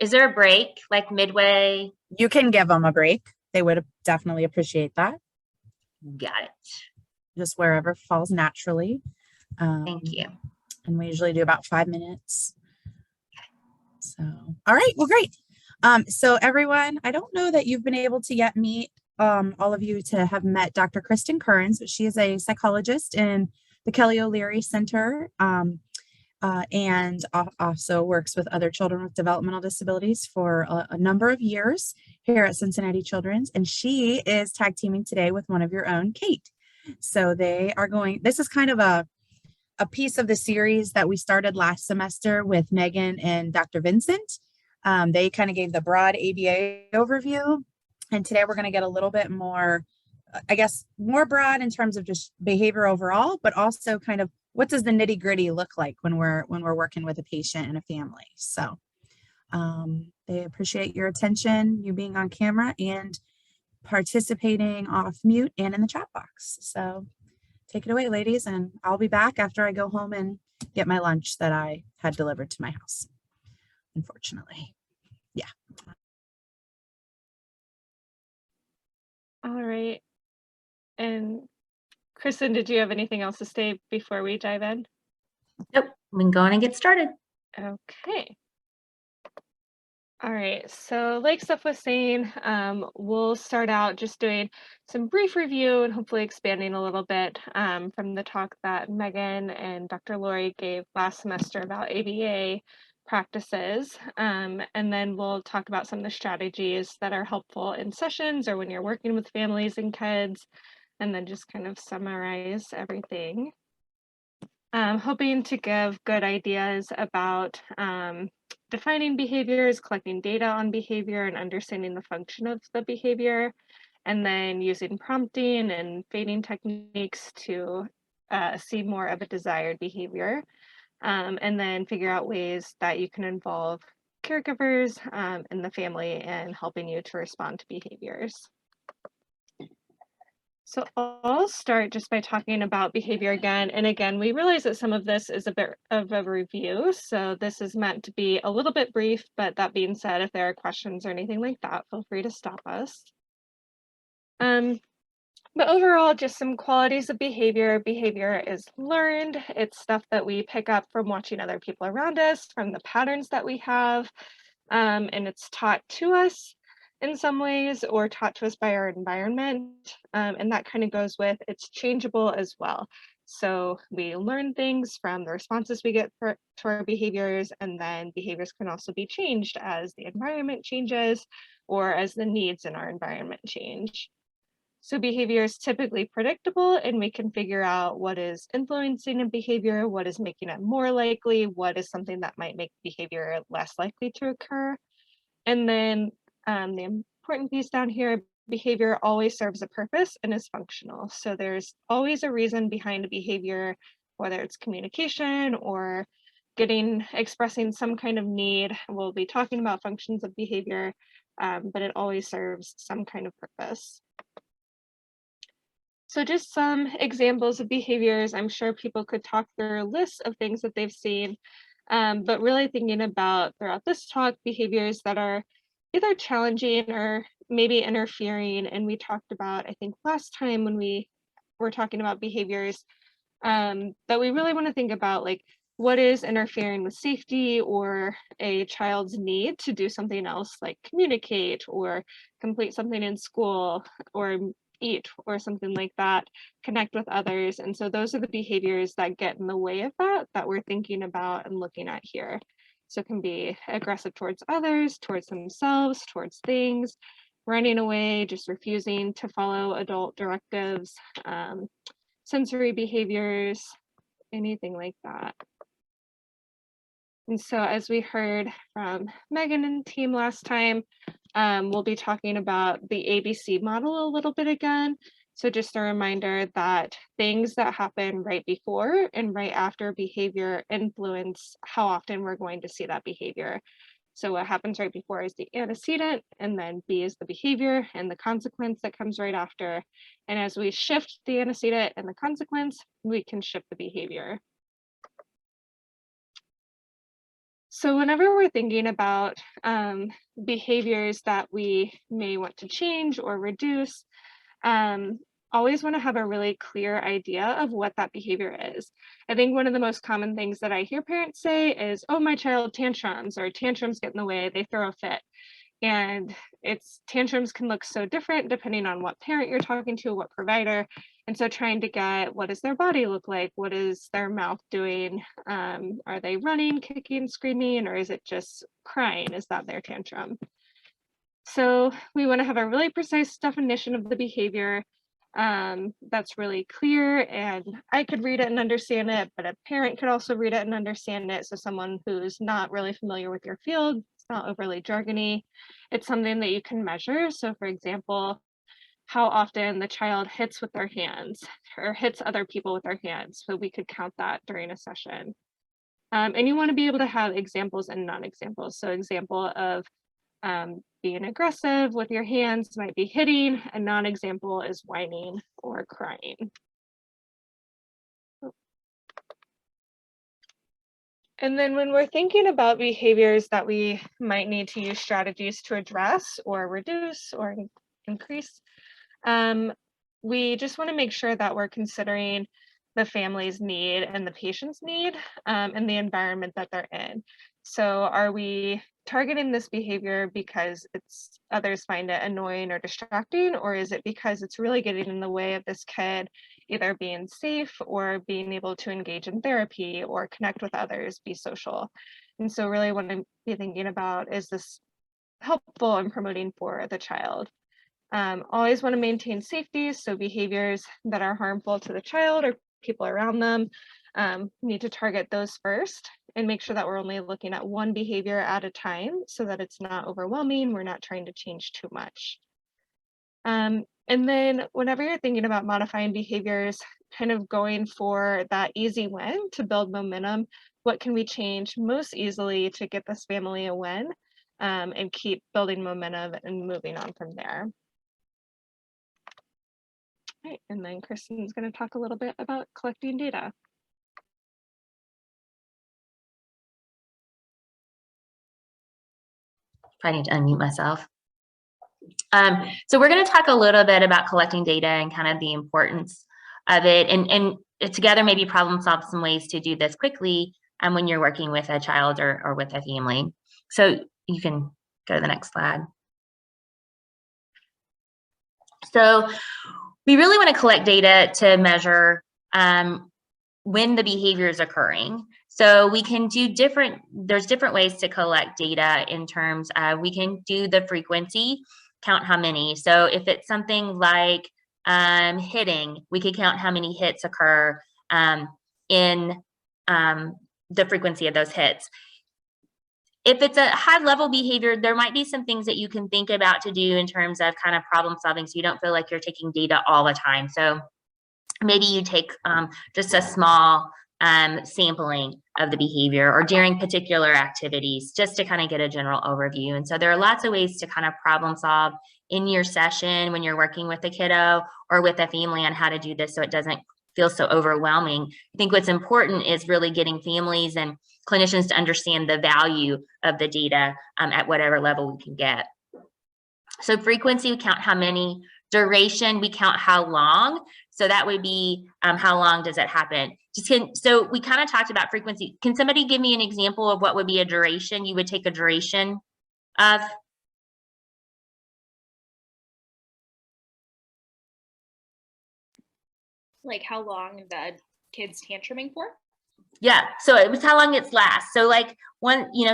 Is there a break like midway? You can give them a break. They would definitely appreciate that. Got it. Just wherever falls naturally. Thank you. And we usually do about 5 minutes. So, all right, well, great. So everyone, I don't know that you've been able to yet meet all of you to have met Dr. Kristen Kearns, but she is a psychologist in the Kelly O'Leary Center and also works with other children with developmental disabilities for a number of years here at Cincinnati Children's. And she is tag teaming today with one of your own, Kate. So they are going, this is kind of a piece of the series that we started last semester with Megan and Dr. Vincent. They kind of gave the broad ABA overview. And today we're going to get a little bit more, I guess, more broad in terms of just behavior overall, but also kind of what does the nitty gritty look like when we're working with a patient and a family. So they appreciate your attention, you being on camera and participating off mute and in the chat box. So take it away, ladies, and I'll be back after I go home and get my lunch that I had delivered to my house, unfortunately. Yeah. All right. And Kristen, did you have anything else to say before we dive in? Nope, we can go on and get started. Okay. All right, so like Steph was saying, we'll start out just doing some brief review and hopefully expanding a little bit from the talk that Megan and Dr. Lori gave last semester about ABA practices. And then we'll talk about some of the strategies that are helpful in sessions or when you're working with families and kids, and then just kind of summarize everything. Hoping to give good ideas about defining behaviors, collecting data on behavior, and understanding the function of the behavior, and then using prompting and fading techniques to see more of a desired behavior, and then figure out ways that you can involve caregivers in the family and helping you to respond to behaviors. So I'll start just by talking about behavior again. And again, we realize that some of this is a bit of a review. So this is meant to be a little bit brief, but that being said, if there are questions or anything like that, feel free to stop us. But overall, just some qualities of behavior. Behavior is learned. It's stuff that we pick up from watching other people around us, from the patterns that we have, and it's taught to us in some ways or taught to us by our environment. And that kind of goes with it's changeable as well. So we learn things from the responses we get to our behaviors, and then behaviors can also be changed as the environment changes or as the needs in our environment change. So behavior is typically predictable, and we can figure out what is influencing a behavior, what is making it more likely, what is something that might make behavior less likely to occur. And then the important piece down here, behavior always serves a purpose and is functional. So there's always a reason behind a behavior, whether it's communication or expressing some kind of need. We'll be talking about functions of behavior, but it always serves some kind of purpose. So just some examples of behaviors. I'm sure people could talk through lists of things that they've seen, but really thinking about throughout this talk, behaviors that are either challenging or maybe interfering. And we talked about, I think last time when we were talking about behaviors, that we really want to think about like what is interfering with safety or a child's need to do something else like communicate or complete something in school or eat or something like that, connect with others. And so those are the behaviors that get in the way of that we're thinking about and looking at here. So it can be aggressive towards others, towards themselves, towards things, running away, just refusing to follow adult directives, sensory behaviors, anything like that. And so as we heard from Megan and team last time, we'll be talking about the ABC model a little bit again. So just a reminder that things that happen right before and right after behavior influence how often we're going to see that behavior. So what happens right before is the antecedent, and then B is the behavior and the consequence that comes right after. And as we shift the antecedent and the consequence, we can shift the behavior. So whenever we're thinking about behaviors that we may want to change or reduce, um, always want to have a really clear idea of what that behavior is. I think one of the most common things that I hear parents say is, oh, my child tantrums, or tantrums get in the way, they throw a fit. And tantrums can look so different depending on what parent you're talking to, what provider. And so trying to get, what does their body look like? What is their mouth doing? Are they running, kicking, screaming, or is it just crying? Is that their tantrum? So we want to have a really precise definition of the behavior that's really clear, and I could read it and understand it, but a parent could also read it and understand it. So someone who's not really familiar with your field, it's not overly jargony, it's something that you can measure. So for example, how often the child hits with their hands or hits other people with their hands. So we could count that during a session. And you want to be able to have examples and non-examples. So example of being aggressive with your hands might be hitting. A non-example is whining or crying. And then when we're thinking about behaviors that we might need to use strategies to address or reduce or increase, we just want to make sure that we're considering the family's need and the patient's need and the environment that they're in. So are we targeting this behavior because others find it annoying or distracting, or is it because it's really getting in the way of this kid either being safe or being able to engage in therapy or connect with others, be social? And so really what I'm thinking about, is this helpful in promoting for the child? Always want to maintain safety, so behaviors that are harmful to the child or people around them, need to target those first and make sure that we're only looking at one behavior at a time so that it's not overwhelming. We're not trying to change too much. And then whenever you're thinking about modifying behaviors, kind of going for that easy win to build momentum, what can we change most easily to get this family a win and keep building momentum and moving on from there. Right, and then Kristen's going to talk a little bit about collecting data. I need to unmute myself. So we're going to talk a little bit about collecting data and kind of the importance of it, and together maybe problem solve some ways to do this quickly when you're working with a child or with a family. So you can go to the next slide. So we really want to collect data to measure when the behavior is occurring. So we can do there's different ways to collect data in terms of, we can do the frequency, count how many. So if it's something like hitting, we could count how many hits occur in the frequency of those hits. If it's a high level behavior, there might be some things that you can think about to do in terms of kind of problem solving, so you don't feel like you're taking data all the time. So maybe you take just a small sampling of the behavior or during particular activities, just to kind of get a general overview. And so there are lots of ways to kind of problem solve in your session when you're working with a kiddo or with a family on how to do this so it doesn't feel so overwhelming. I think what's important is really getting families and clinicians to understand the value of the data at whatever level we can get. So frequency, we count how many. Duration, we count how long. So that would be how long does it happen? So we kind of talked about frequency. Can somebody give me an example of what would be a duration you would take a duration of? Like how long the kid's tantruming for? Yeah, so it was how long it's last. So like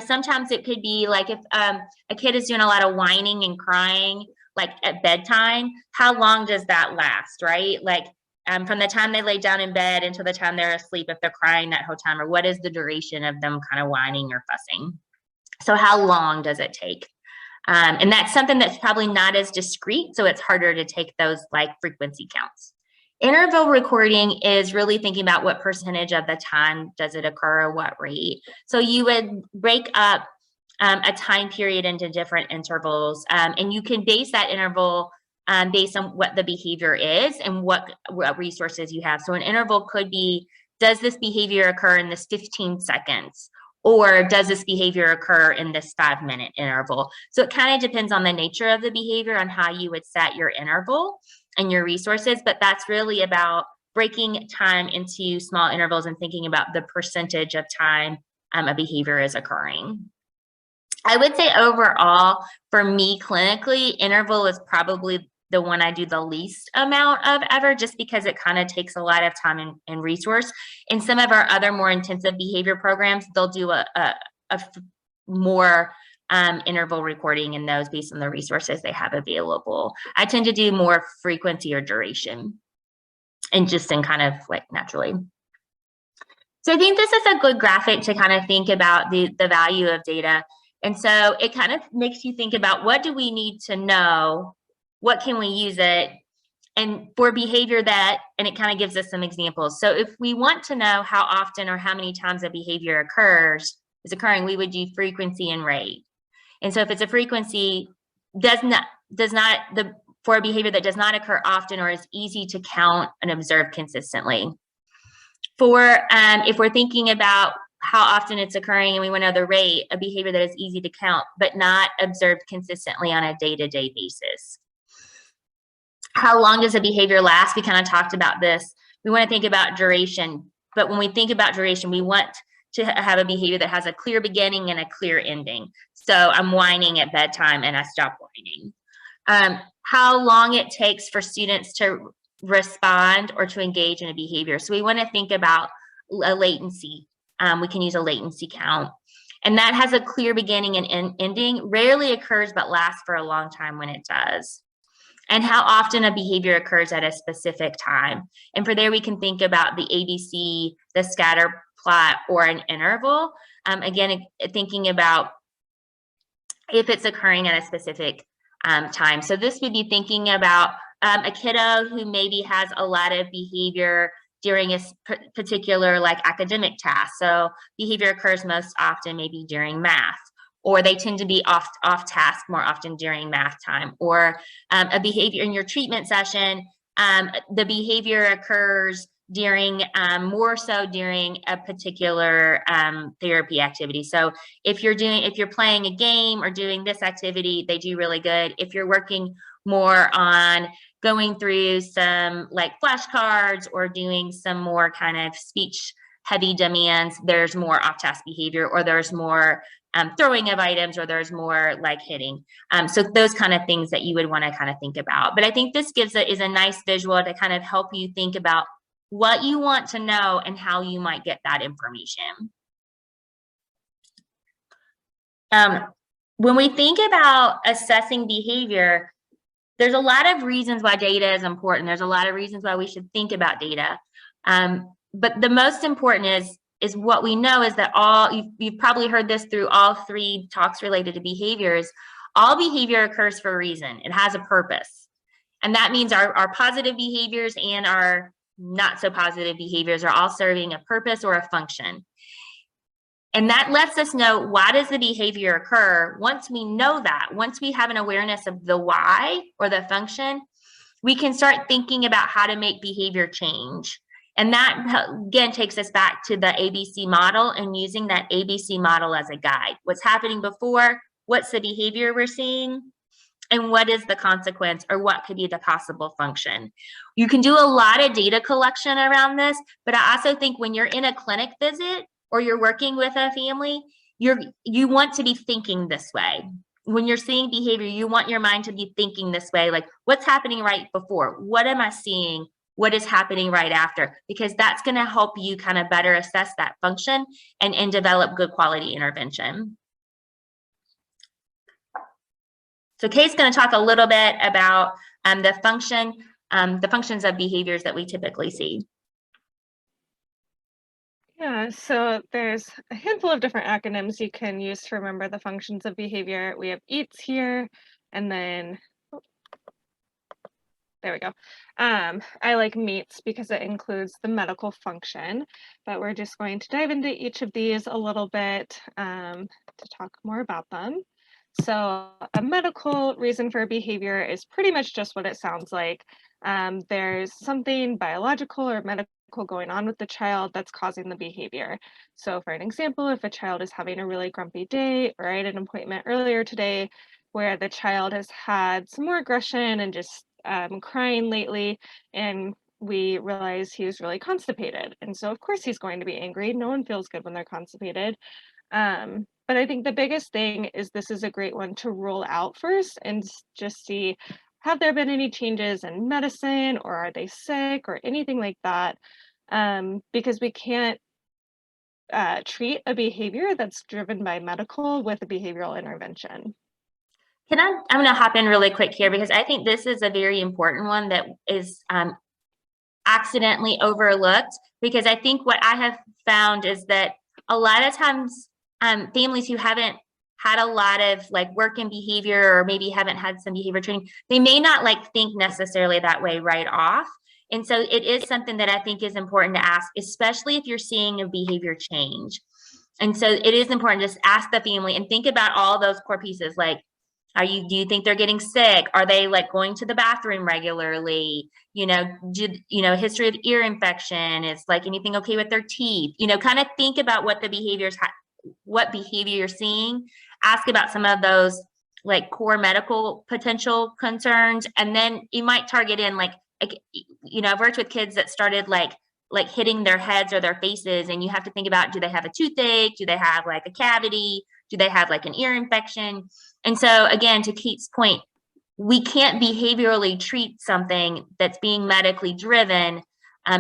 sometimes it could be like if a kid is doing a lot of whining and crying, like at bedtime, how long does that last, right? Like from the time they lay down in bed until the time they're asleep, if they're crying that whole time, or what is the duration of them kind of whining or fussing? So how long does it take? And that's something that's probably not as discrete, so it's harder to take those like frequency counts. Interval recording is really thinking about what percentage of the time does it occur, what rate. So you would break up a time period into different intervals, and you can base that interval based on what the behavior is and what resources you have. So an interval could be, does this behavior occur in this 15 seconds? Or does this behavior occur in this 5-minute interval? So it kind of depends on the nature of the behavior on how you would set your interval and your resources, but that's really about breaking time into small intervals and thinking about the percentage of time a behavior is occurring. I would say overall, for me clinically, interval is probably the one I do the least amount of ever, just because it kind of takes a lot of time and resource. In some of our other more intensive behavior programs, they'll do a more interval recording in those based on the resources they have available. I tend to do more frequency or duration, and just in kind of like naturally. So I think this is a good graphic to kind of think about the value of data. And so it kind of makes you think about, what do we need to know? What can we use it? And for behavior that, and it kind of gives us some examples. So if we want to know how often or how many times a behavior is occurring, we would do frequency and rate. And so if it's a frequency, for a behavior that does not occur often or is easy to count and observe consistently. If we're thinking about how often it's occurring and we want to know the rate, a behavior that is easy to count but not observed consistently on a day-to-day basis. How long does a behavior last? We kind of talked about this. We want to think about duration, but when we think about duration, we want to have a behavior that has a clear beginning and a clear ending. So I'm whining at bedtime and I stop whining. How long it takes for students to respond or to engage in a behavior. So we want to think about a latency. We can use a latency count. And that has a clear beginning and ending, rarely occurs but lasts for a long time when it does. And how often a behavior occurs at a specific time. And for there, we can think about the ABC, the scatter plot, or an interval. Again, thinking about if it's occurring at a specific time. So this would be thinking about a kiddo who maybe has a lot of behavior during a particular like academic task. So behavior occurs most often maybe during math, or they tend to be off task more often during math time, or a behavior in your treatment session, the behavior occurs during more so during a particular therapy activity. So if you're playing a game or doing this activity, they do really good. If you're working more on going through some like flashcards or doing some more kind of speech heavy demands, there's more off-task behavior, or there's more throwing of items, or there's more like hitting. So those kind of things that you would want to kind of think about. But I think this is a nice visual to kind of help you think about what you want to know and how you might get that information. When we think about assessing behavior, there's a lot of reasons why data is important. There's a lot of reasons why we should think about data. But the most important is what we know is that you've probably heard this through all 3 talks related to behaviors. All behavior occurs for a reason. It has a purpose. And that means our positive behaviors and our not so positive behaviors are all serving a purpose or a function. And that lets us know, why does the behavior occur? Once we know that, once we have an awareness of the why or the function, we can start thinking about how to make behavior change. And that, again, takes us back to the ABC model and using that ABC model as a guide. What's happening before, what's the behavior we're seeing, and what is the consequence, or what could be the possible function. You can do a lot of data collection around this, but I also think when you're in a clinic visit or you're working with a family, you want to be thinking this way. When you're seeing behavior, you want your mind to be thinking this way, like, what's happening right before? What am I seeing? What is happening right after? Because that's going to help you kind of better assess that function and develop good quality intervention. So Kate's going to talk a little bit about the functions of behaviors that we typically see. Yeah, so there's a handful of different acronyms you can use to remember the functions of behavior. We have EATS here, and then, there we go. I like MEATS because it includes the medical function, but we're just going to dive into each of these a little bit to talk more about them. So a medical reason for a behavior is pretty much just what it sounds like. There's something biological or medical going on with the child that's causing the behavior. So for an example, if a child is having a really grumpy day, or I had an appointment earlier today where the child has had some more aggression and just crying lately, and we realize he was really constipated. And so of course he's going to be angry. No one feels good when they're constipated. But I think the biggest thing is this is a great one to rule out first and just see, have there been any changes in medicine, or are they sick, or anything like that? Because we can't treat a behavior that's driven by medical with a behavioral intervention. I'm going to hop in really quick here because I think this is a very important one that is accidentally overlooked, because I think what I have found is that a lot of times families who haven't had a lot of like work in behavior, or maybe haven't had some behavior training, they may not like think necessarily that way right off. And so it is something that I think is important to ask, especially if you're seeing a behavior change. And so it is important to just ask the family and think about all those core pieces, like, do you think they're getting sick? Are they like going to the bathroom regularly? History of ear infection, is like anything okay with their teeth? Kind of think about what the what behavior you're seeing. Ask about some of those like core medical potential concerns, and then you might target in like I've worked with kids that started like hitting their heads or their faces, and you have to think about, do they have a toothache? Do they have like a cavity? Do they have like an ear infection? And so again, to Kate's point, we can't behaviorally treat something that's being medically driven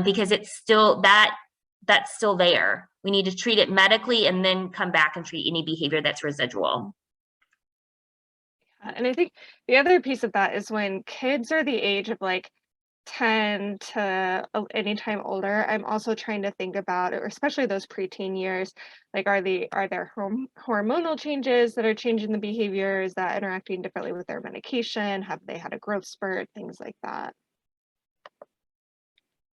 because it's still that's still there. We need to treat it medically and then come back and treat any behavior that's residual. And I think the other piece of that is when kids are the age of like 10 to anytime older, I'm also trying to think about, or especially those preteen years, like are there hormonal changes that are changing the behavior? Is that interacting differently with their medication? Have they had a growth spurt? Things like that.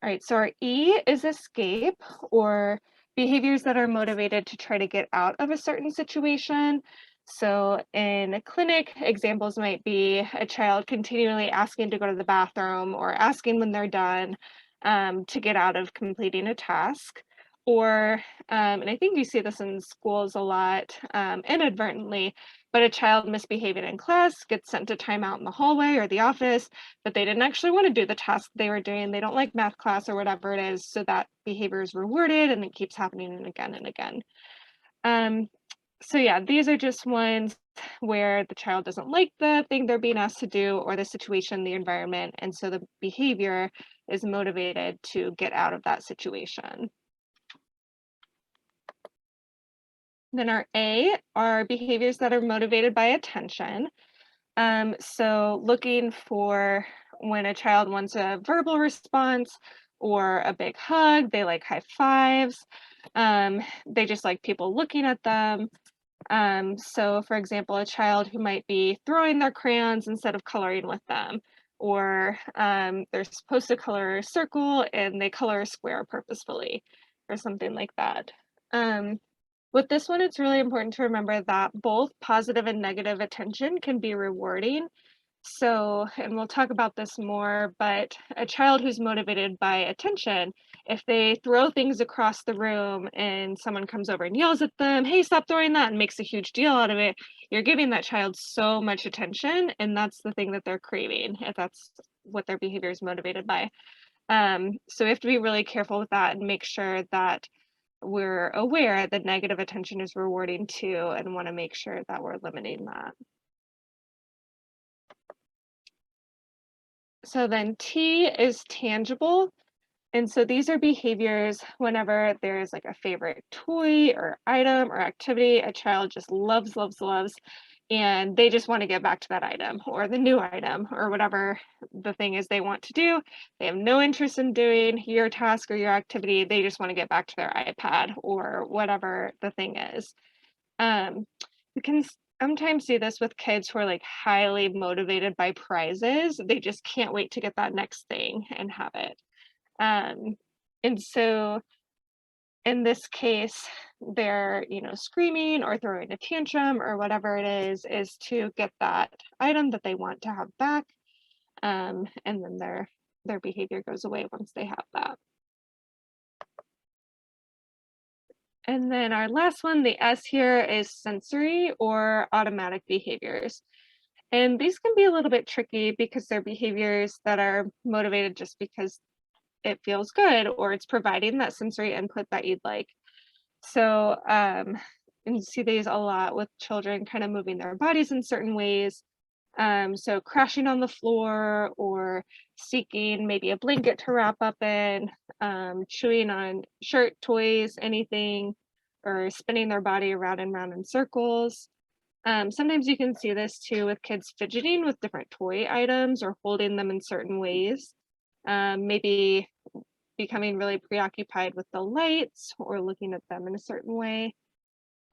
All right, so our E is escape, or behaviors that are motivated to try to get out of a certain situation. So in a clinic, examples might be a child continually asking to go to the bathroom, or asking when they're done to get out of completing a task. Or, and I think you see this in schools a lot inadvertently, but a child misbehaving in class gets sent to timeout in the hallway or the office, but they didn't actually want to do the task they were doing. They don't like math class or whatever it is. So that behavior is rewarded, and it keeps happening again and again. So yeah, these are just ones where the child doesn't like the thing they're being asked to do, or the situation, the environment, and so the behavior is motivated to get out of that situation. Then our A are behaviors that are motivated by attention. So looking for when a child wants a verbal response or a big hug, they like high fives. They just like people looking at them. So for example, a child who might be throwing their crayons instead of coloring with them, or they're supposed to color a circle and they color a square purposefully, or something like that. With this one, it's really important to remember that both positive and negative attention can be rewarding. So, and we'll talk about this more, but a child who's motivated by attention, if they throw things across the room and someone comes over and yells at them, hey, stop throwing that, and makes a huge deal out of it, you're giving that child so much attention, and that's the thing that they're craving, if that's what their behavior is motivated by. So we have to be really careful with that and make sure that we're aware that negative attention is rewarding too, and want to make sure that we're limiting that. So then T is tangible. And so these are behaviors whenever there's like a favorite toy or item or activity a child just loves, loves, loves, and they just want to get back to that item or the new item or whatever the thing is they want to do. They have no interest in doing your task or your activity. They just want to get back to their iPad or whatever the thing is. We can sometimes see this with kids who are like highly motivated by prizes. They just can't wait to get that next thing and have it. And so in this case, they're, screaming or throwing a tantrum or whatever it is to get that item that they want to have back. And then their behavior goes away once they have that. And then our last one, the S here, is sensory or automatic behaviors. And these can be a little bit tricky because they're behaviors that are motivated just because it feels good or it's providing that sensory input that you'd like. So, and you see these a lot with children kind of moving their bodies in certain ways. So crashing on the floor or seeking maybe a blanket to wrap up in, chewing on shirt, toys, anything, or spinning their body around and round in circles. Sometimes you can see this too with kids fidgeting with different toy items or holding them in certain ways. Maybe becoming really preoccupied with the lights or looking at them in a certain way.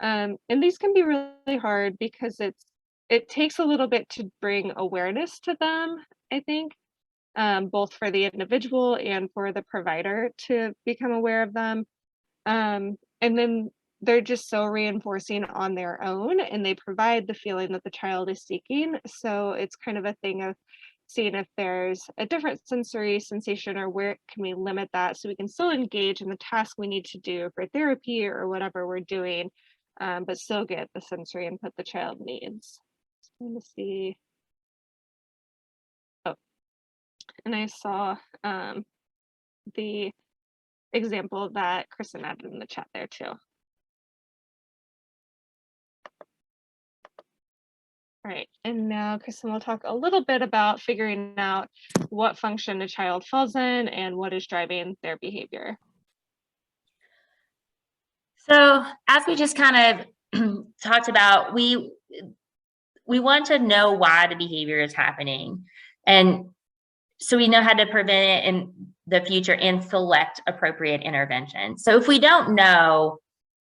And these can be really hard because it takes a little bit to bring awareness to them, I think, both for the individual and for the provider to become aware of them. And then they're just so reinforcing on their own and they provide the feeling that the child is seeking. So it's kind of a thing of seeing if there's a different sensory sensation or where can we limit that so we can still engage in the task we need to do for therapy or whatever we're doing, but still get the sensory input the child needs. Let me see. Oh, and I saw the example that Kristen added in the chat there too. All right, and now Kristen will talk a little bit about figuring out what function a child falls in and what is driving their behavior. So as we just kind of talked about, we want to know why the behavior is happening. And so we know how to prevent it in the future and select appropriate intervention. So if we don't know,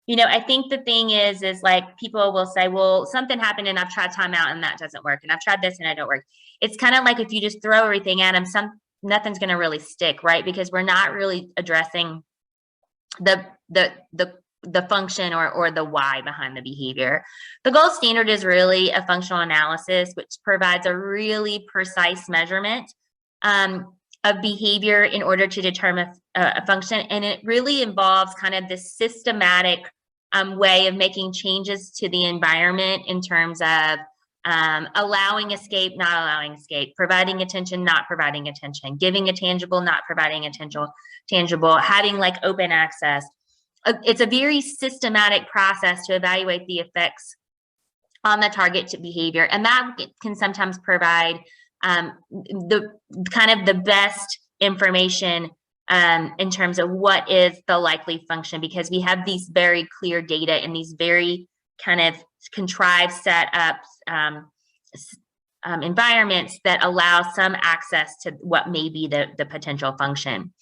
I think the thing is like people will say, well, something happened and I've tried timeout and that doesn't work. And I've tried this and it don't work. It's kind of like if you just throw everything at them, nothing's going to really stick, right? Because we're not really addressing the function or the why behind the behavior. The gold standard is really a functional analysis, which provides a really precise measurement of behavior in order to determine a function. And it really involves kind of this systematic way of making changes to the environment in terms of allowing escape, not allowing escape, providing attention, not providing attention, giving a tangible, not providing a tangible, having like open access. It's a very systematic process to evaluate the effects on the target behavior. And that can sometimes provide the kind of the best information in terms of what is the likely function, because we have these very clear data and these very kind of contrived setups, environments that allow some access to what may be the potential function.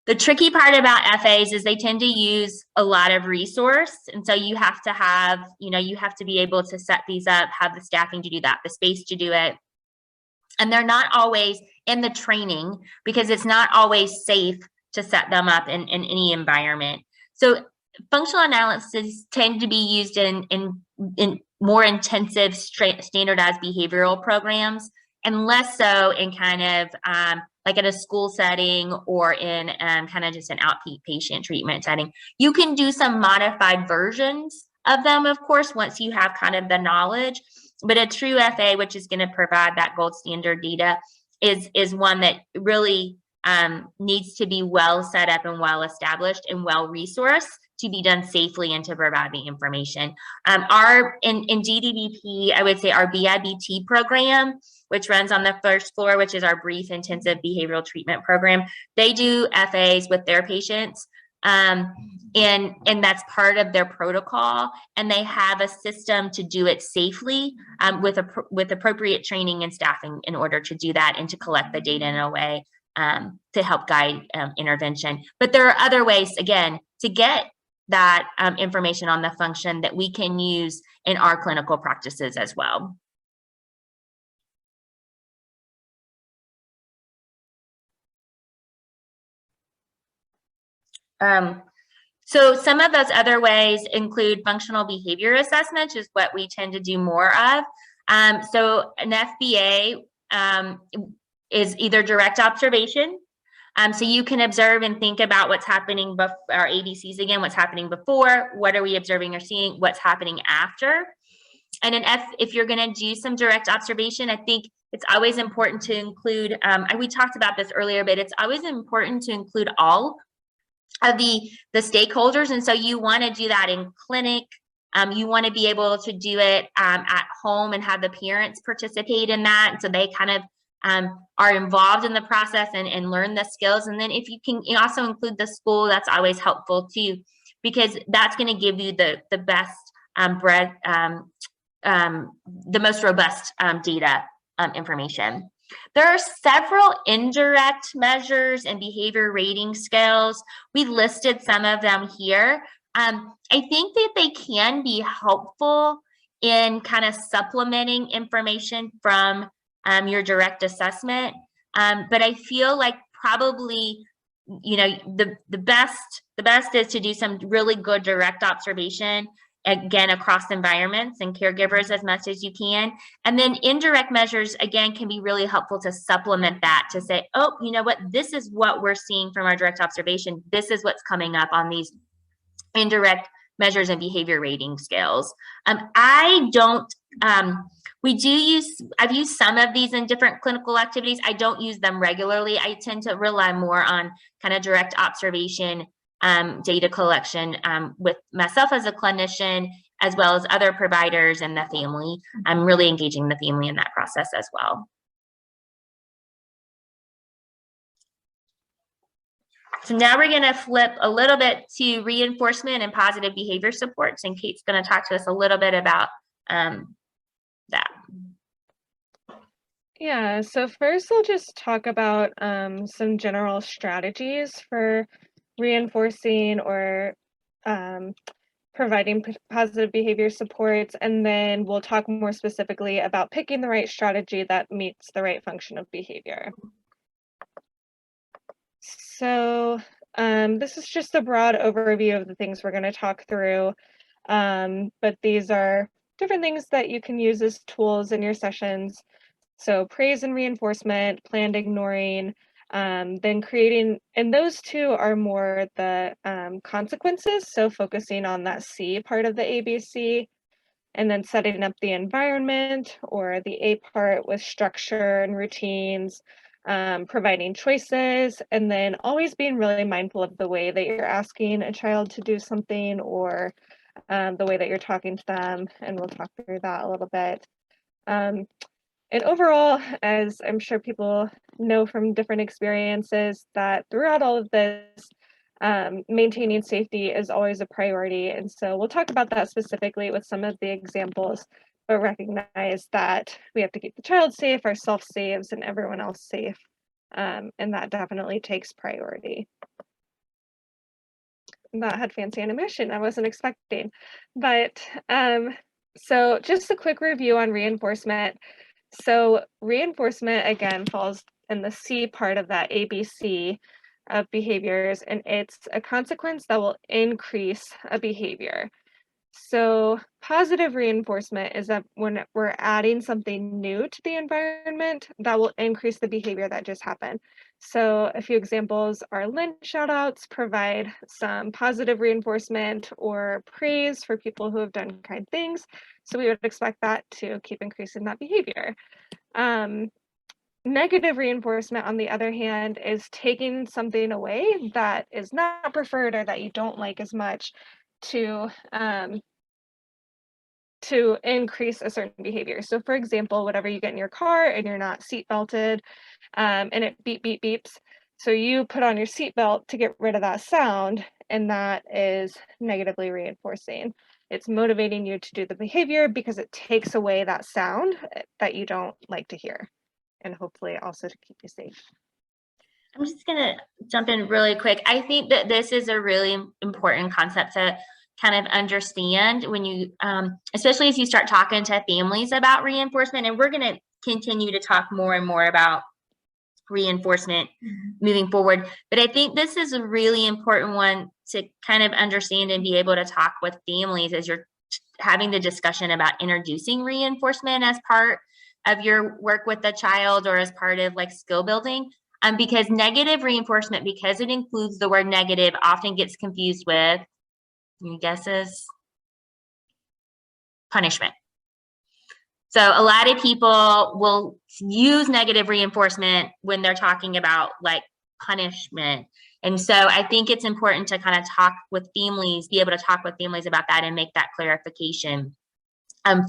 The tricky part about FAs is they tend to use a lot of resource. And so you have to have, you have to be able to set these up, have the staffing to do that, the space to do it. And they're not always in the training because it's not always safe to set them up in any environment. So functional analysis tend to be used in more intensive standardized behavioral programs and less so in kind of like in a school setting or in kind of just an outpatient treatment setting. You can do some modified versions of them, of course, once you have kind of the knowledge. But a true FA, which is going to provide that gold standard data, is one that really needs to be well set up and well established and well resourced to be done safely and to provide the information. In GDBP, I would say our BIBT program, which runs on the first floor, which is our brief intensive behavioral treatment program, they do FAs with their patients. And that's part of their protocol, and they have a system to do it safely with appropriate training and staffing in order to do that and to collect the data in a way to help guide intervention. But there are other ways, again, to get that information on the function that we can use in our clinical practices as well. So some of those other ways include functional behavior assessment, which is what we tend to do more of. So an FBA is either direct observation, So you can observe and think about what's happening before, our ABCs again, what's happening before, what are we observing or seeing, what's happening after. And then if you're going to do some direct observation, I think it's always important to include, we talked about this earlier, but it's always important to include all of the stakeholders. And so you want to do that in clinic. You want to be able to do it at home and have the parents participate in that. So they kind of are involved in the process and learn the skills. And then if you can also include the school, that's always helpful too, because that's going to give you the best the most robust data information. There are several indirect measures and behavior rating scales. We listed some of them here. I think that they can be helpful in kind of supplementing information from your direct assessment. But I feel like probably, the best is to do some really good direct observation, again, across environments and caregivers as much as you can. And then indirect measures, again, can be really helpful to supplement that, to say, oh, you know what, this is what we're seeing from our direct observation. This is what's coming up on these indirect measures and behavior rating scales. I've used some of these in different clinical activities. I don't use them regularly. I tend to rely more on kind of direct observation data collection with myself as a clinician, as well as other providers and the family. I'm really engaging the family in that process as well. So now we're going to flip a little bit to reinforcement and positive behavior supports, and Kate's going to talk to us a little bit about that. Yeah, so first I'll just talk about some general strategies for reinforcing or providing positive behavior supports, and then we'll talk more specifically about picking the right strategy that meets the right function of behavior. So this is just a broad overview of the things we're going to talk through, but these are different things that you can use as tools in your sessions. So praise and reinforcement, planned ignoring, then creating, and those two are more the consequences, so focusing on that C part of the ABC, and then setting up the environment, or the A part with structure and routines, providing choices, and then always being really mindful of the way that you're asking a child to do something, or the way that you're talking to them, and we'll talk through that a little bit. And overall, as I'm sure people know from different experiences, that throughout all of this, maintaining safety is always a priority. And so we'll talk about that specifically with some of the examples, but recognize that we have to keep the child safe, ourselves safe, and everyone else safe. And that definitely takes priority. That had fancy animation I wasn't expecting. But so just a quick review on reinforcement. So reinforcement, again, falls in the C part of that ABC of behaviors, and it's a consequence that will increase a behavior. So positive reinforcement is that when we're adding something new to the environment, that will increase the behavior that just happened. So a few examples are Lynn shoutouts provide some positive reinforcement or praise for people who have done kind things. So we would expect that to keep increasing that behavior. Negative reinforcement, on the other hand, is taking something away that is not preferred or that you don't like as much to increase a certain behavior. So for example, whenever you get in your car and you're not seat belted and it beeps. So you put on your seatbelt to get rid of that sound, and that is negatively reinforcing. It's motivating you to do the behavior because it takes away that sound that you don't like to hear, and hopefully also to keep you safe. I'm just going to jump in really quick. I think that this is a really important concept to kind of understand when you, especially as you start talking to families about reinforcement, and we're going to continue to talk more and more about reinforcement moving forward. But I think this is a really important one to kind of understand and be able to talk with families as you're having the discussion about introducing reinforcement as part of your work with the child or as part of like skill building. because negative reinforcement, because it includes the word negative, often gets confused with, any guesses? Punishment. So a lot of people will use negative reinforcement when they're talking about like punishment. And so I think it's important to kind of talk with families, be able to talk with families about that and make that clarification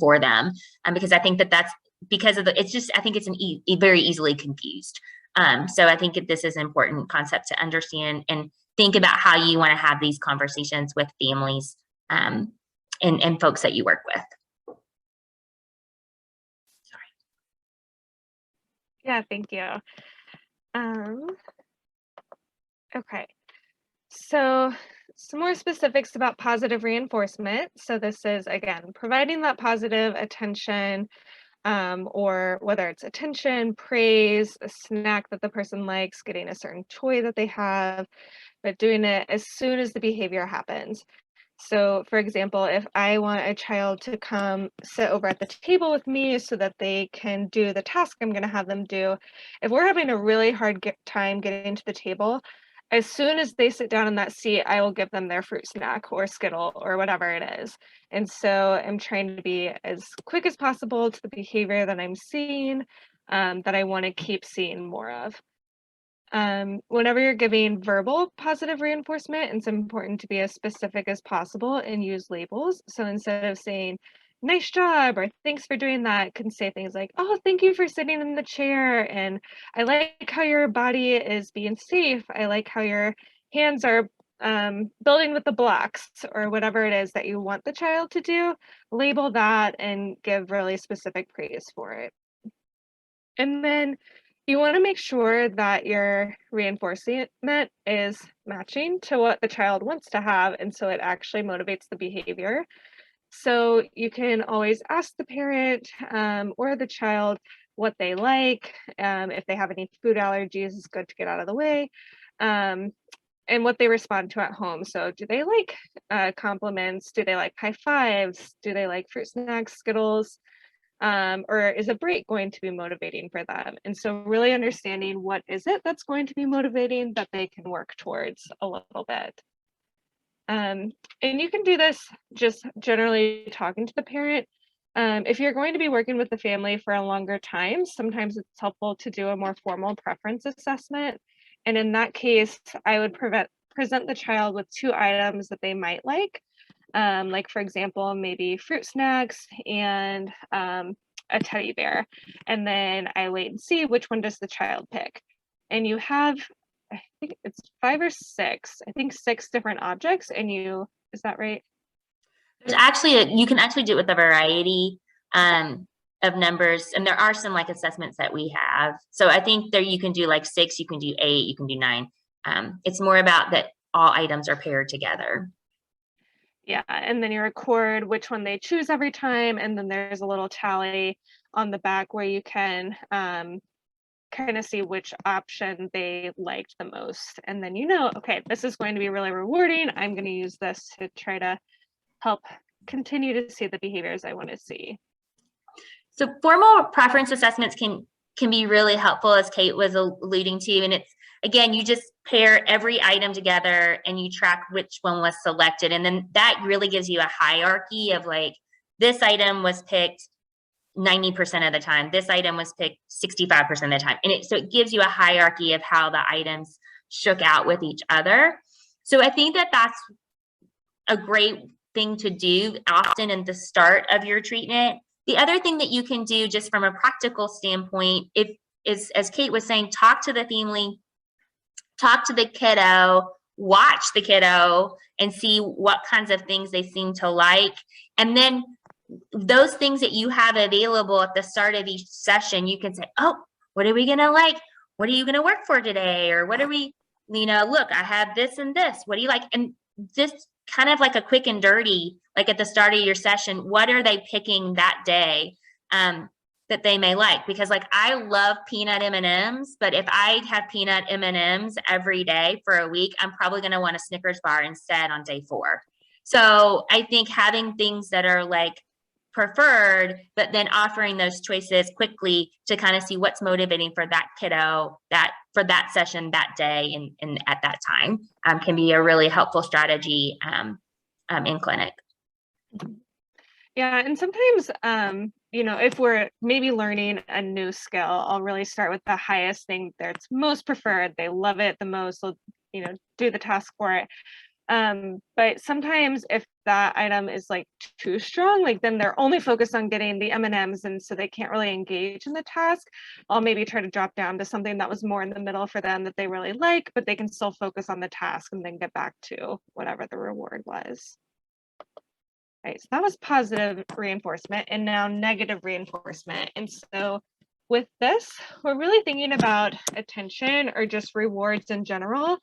for them. Because I think that that's because of it's just, I think it's very easily confused. So I think this is an important concept to understand and think about how you want to have these conversations with families and folks that you work with. Yeah, thank you. Okay, so some more specifics about positive reinforcement. So this is, again, providing that positive attention, or whether it's attention, praise, a snack that the person likes, getting a certain toy that they have, but doing it as soon as the behavior happens. So, for example, if I want a child to come sit over at the table with me so that they can do the task I'm going to have them do, if we're having a really hard time getting to the table, as soon as they sit down in that seat, I will give them their fruit snack or Skittle or whatever it is. And so I'm trying to be as quick as possible to the behavior that I'm seeing, that I want to keep seeing more of. Whenever you're giving verbal positive reinforcement, it's important to be as specific as possible and use labels. So instead of saying, nice job, or thanks for doing that, you can say things like, oh, thank you for sitting in the chair. And I like how your body is being safe. I like how your hands are building with the blocks, or whatever it is that you want the child to do. Label that and give really specific praise for it. And then you want to make sure that your reinforcement is matching to what the child wants to have, and so it actually motivates the behavior. So you can always ask the parent or the child what they like. If they have any food allergies, it's good to get out of the way. And what they respond to at home. So do they like compliments? Do they like high fives? Do they like fruit snacks, Skittles? Or is a break going to be motivating for them? And so really understanding what is it that's going to be motivating that they can work towards a little bit. And you can do this just generally talking to the parent. If you're going to be working with the family for a longer time, sometimes it's helpful to do a more formal preference assessment. And in that case, I would present the child with 2 items that they might like for example, maybe fruit snacks and a teddy bear. And then I wait and see which one does the child pick. And you have, I think it's 5 or 6, I think 6 different objects. And is that right? There's actually, you can actually do it with a variety of numbers. And there are some like assessments that we have. So I think there you can do like 6, you can do 8, you can do 9. It's more about that all items are paired together. Yeah, and then you record which one they choose every time, and then there's a little tally on the back where you can kind of see which option they liked the most. And then okay, this is going to be really rewarding. I'm going to use this to try to help continue to see the behaviors I want to see. So formal preference assessments can be really helpful, as Kate was alluding to, and it's, again, you just pair every item together and you track which one was selected. And then that really gives you a hierarchy of like, this item was picked 90% of the time. This item was picked 65% of the time. And so it gives you a hierarchy of how the items shook out with each other. So I think that that's a great thing to do often in the start of your treatment. The other thing that you can do just from a practical standpoint, is, as Kate was saying, talk to the family, talk to the kiddo, watch the kiddo and see what kinds of things they seem to like. And then those things that you have available at the start of each session, you can say, oh, what are we going to like? What are you going to work for today? Or what are we, look, I have this and this. What do you like? And just kind of like a quick and dirty, like at the start of your session, what are they picking that day? That they may like, because like I love peanut M&Ms, but if I have peanut M&Ms every day for a week, I'm probably going to want a Snickers bar instead on day 4. So I think having things that are like preferred, but then offering those choices quickly to kind of see what's motivating for that kiddo for that session that day and at that time can be a really helpful strategy in clinic. Yeah, and sometimes, if we're maybe learning a new skill, I'll really start with the highest thing that's most preferred. They love it the most. They'll, do the task for it. But sometimes if that item is like too strong, like then they're only focused on getting the M&Ms, and so they can't really engage in the task. I'll maybe try to drop down to something that was more in the middle for them that they really like, but they can still focus on the task and then get back to whatever the reward was. Right, so that was positive reinforcement, and now negative reinforcement. And so with this, we're really thinking about attention or just rewards in general,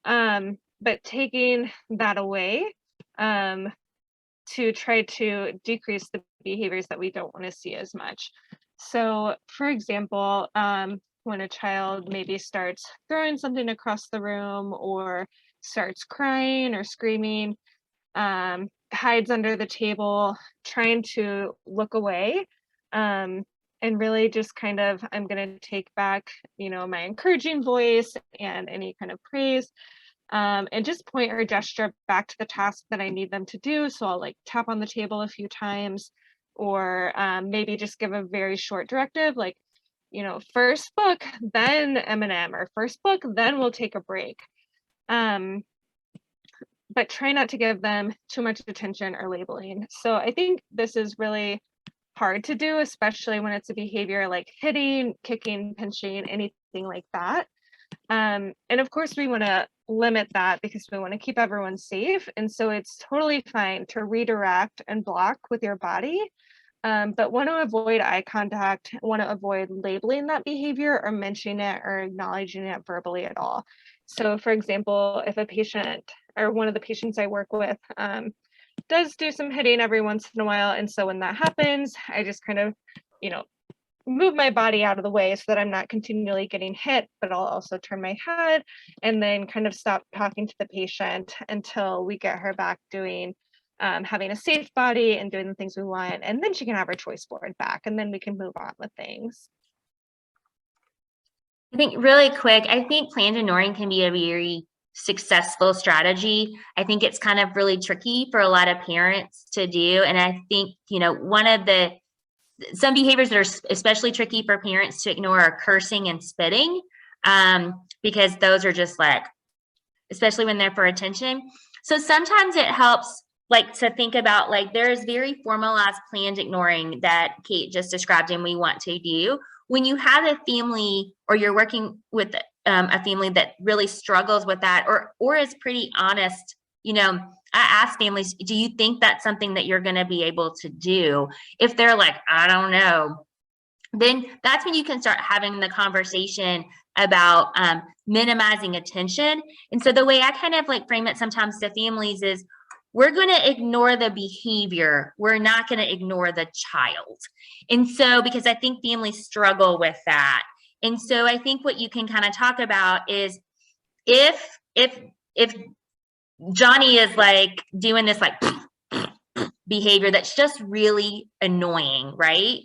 but taking that away to try to decrease the behaviors that we don't want to see as much. So for example, when a child maybe starts throwing something across the room or starts crying or screaming, hides under the table, trying to look away, and really just kind of, I'm going to take back, my encouraging voice and any kind of praise, and just point or gesture back to the task that I need them to do. So I'll like tap on the table a few times, or maybe just give a very short directive, like, first book, then M&M, or first book, then we'll take a break. But try not to give them too much attention or labeling. So I think this is really hard to do, especially when it's a behavior like hitting, kicking, pinching, anything like that. And of course, we want to limit that because we want to keep everyone safe. And so it's totally fine to redirect and block with your body, but want to avoid eye contact, want to avoid labeling that behavior or mentioning it or acknowledging it verbally at all. So for example, if a patient or one of the patients I work with does do some hitting every once in a while, and so when that happens, I just kind of, move my body out of the way so that I'm not continually getting hit, but I'll also turn my head and then kind of stop talking to the patient until we get her back doing, having a safe body and doing the things we want, and then she can have her choice board back, and then we can move on with things. I think really quick, I think planned ignoring can be a very successful strategy. I think it's kind of really tricky for a lot of parents to do. And I think, one of some behaviors that are especially tricky for parents to ignore are cursing and spitting, because those are just like, especially when they're for attention. So sometimes it helps like to think about like there's very formalized planned ignoring that Kate just described and we want to do. When you have a family or you're working with a family that really struggles with that or is pretty honest, I ask families, do you think that's something that you're going to be able to do? If they're like, I don't know, then that's when you can start having the conversation about minimizing attention. And so the way I kind of like frame it sometimes to families is, we're going to ignore the behavior. We're not going to ignore the child. And so, because I think families struggle with that. And so I think what you can kind of talk about is if Johnny is like doing this like behavior that's just really annoying, right?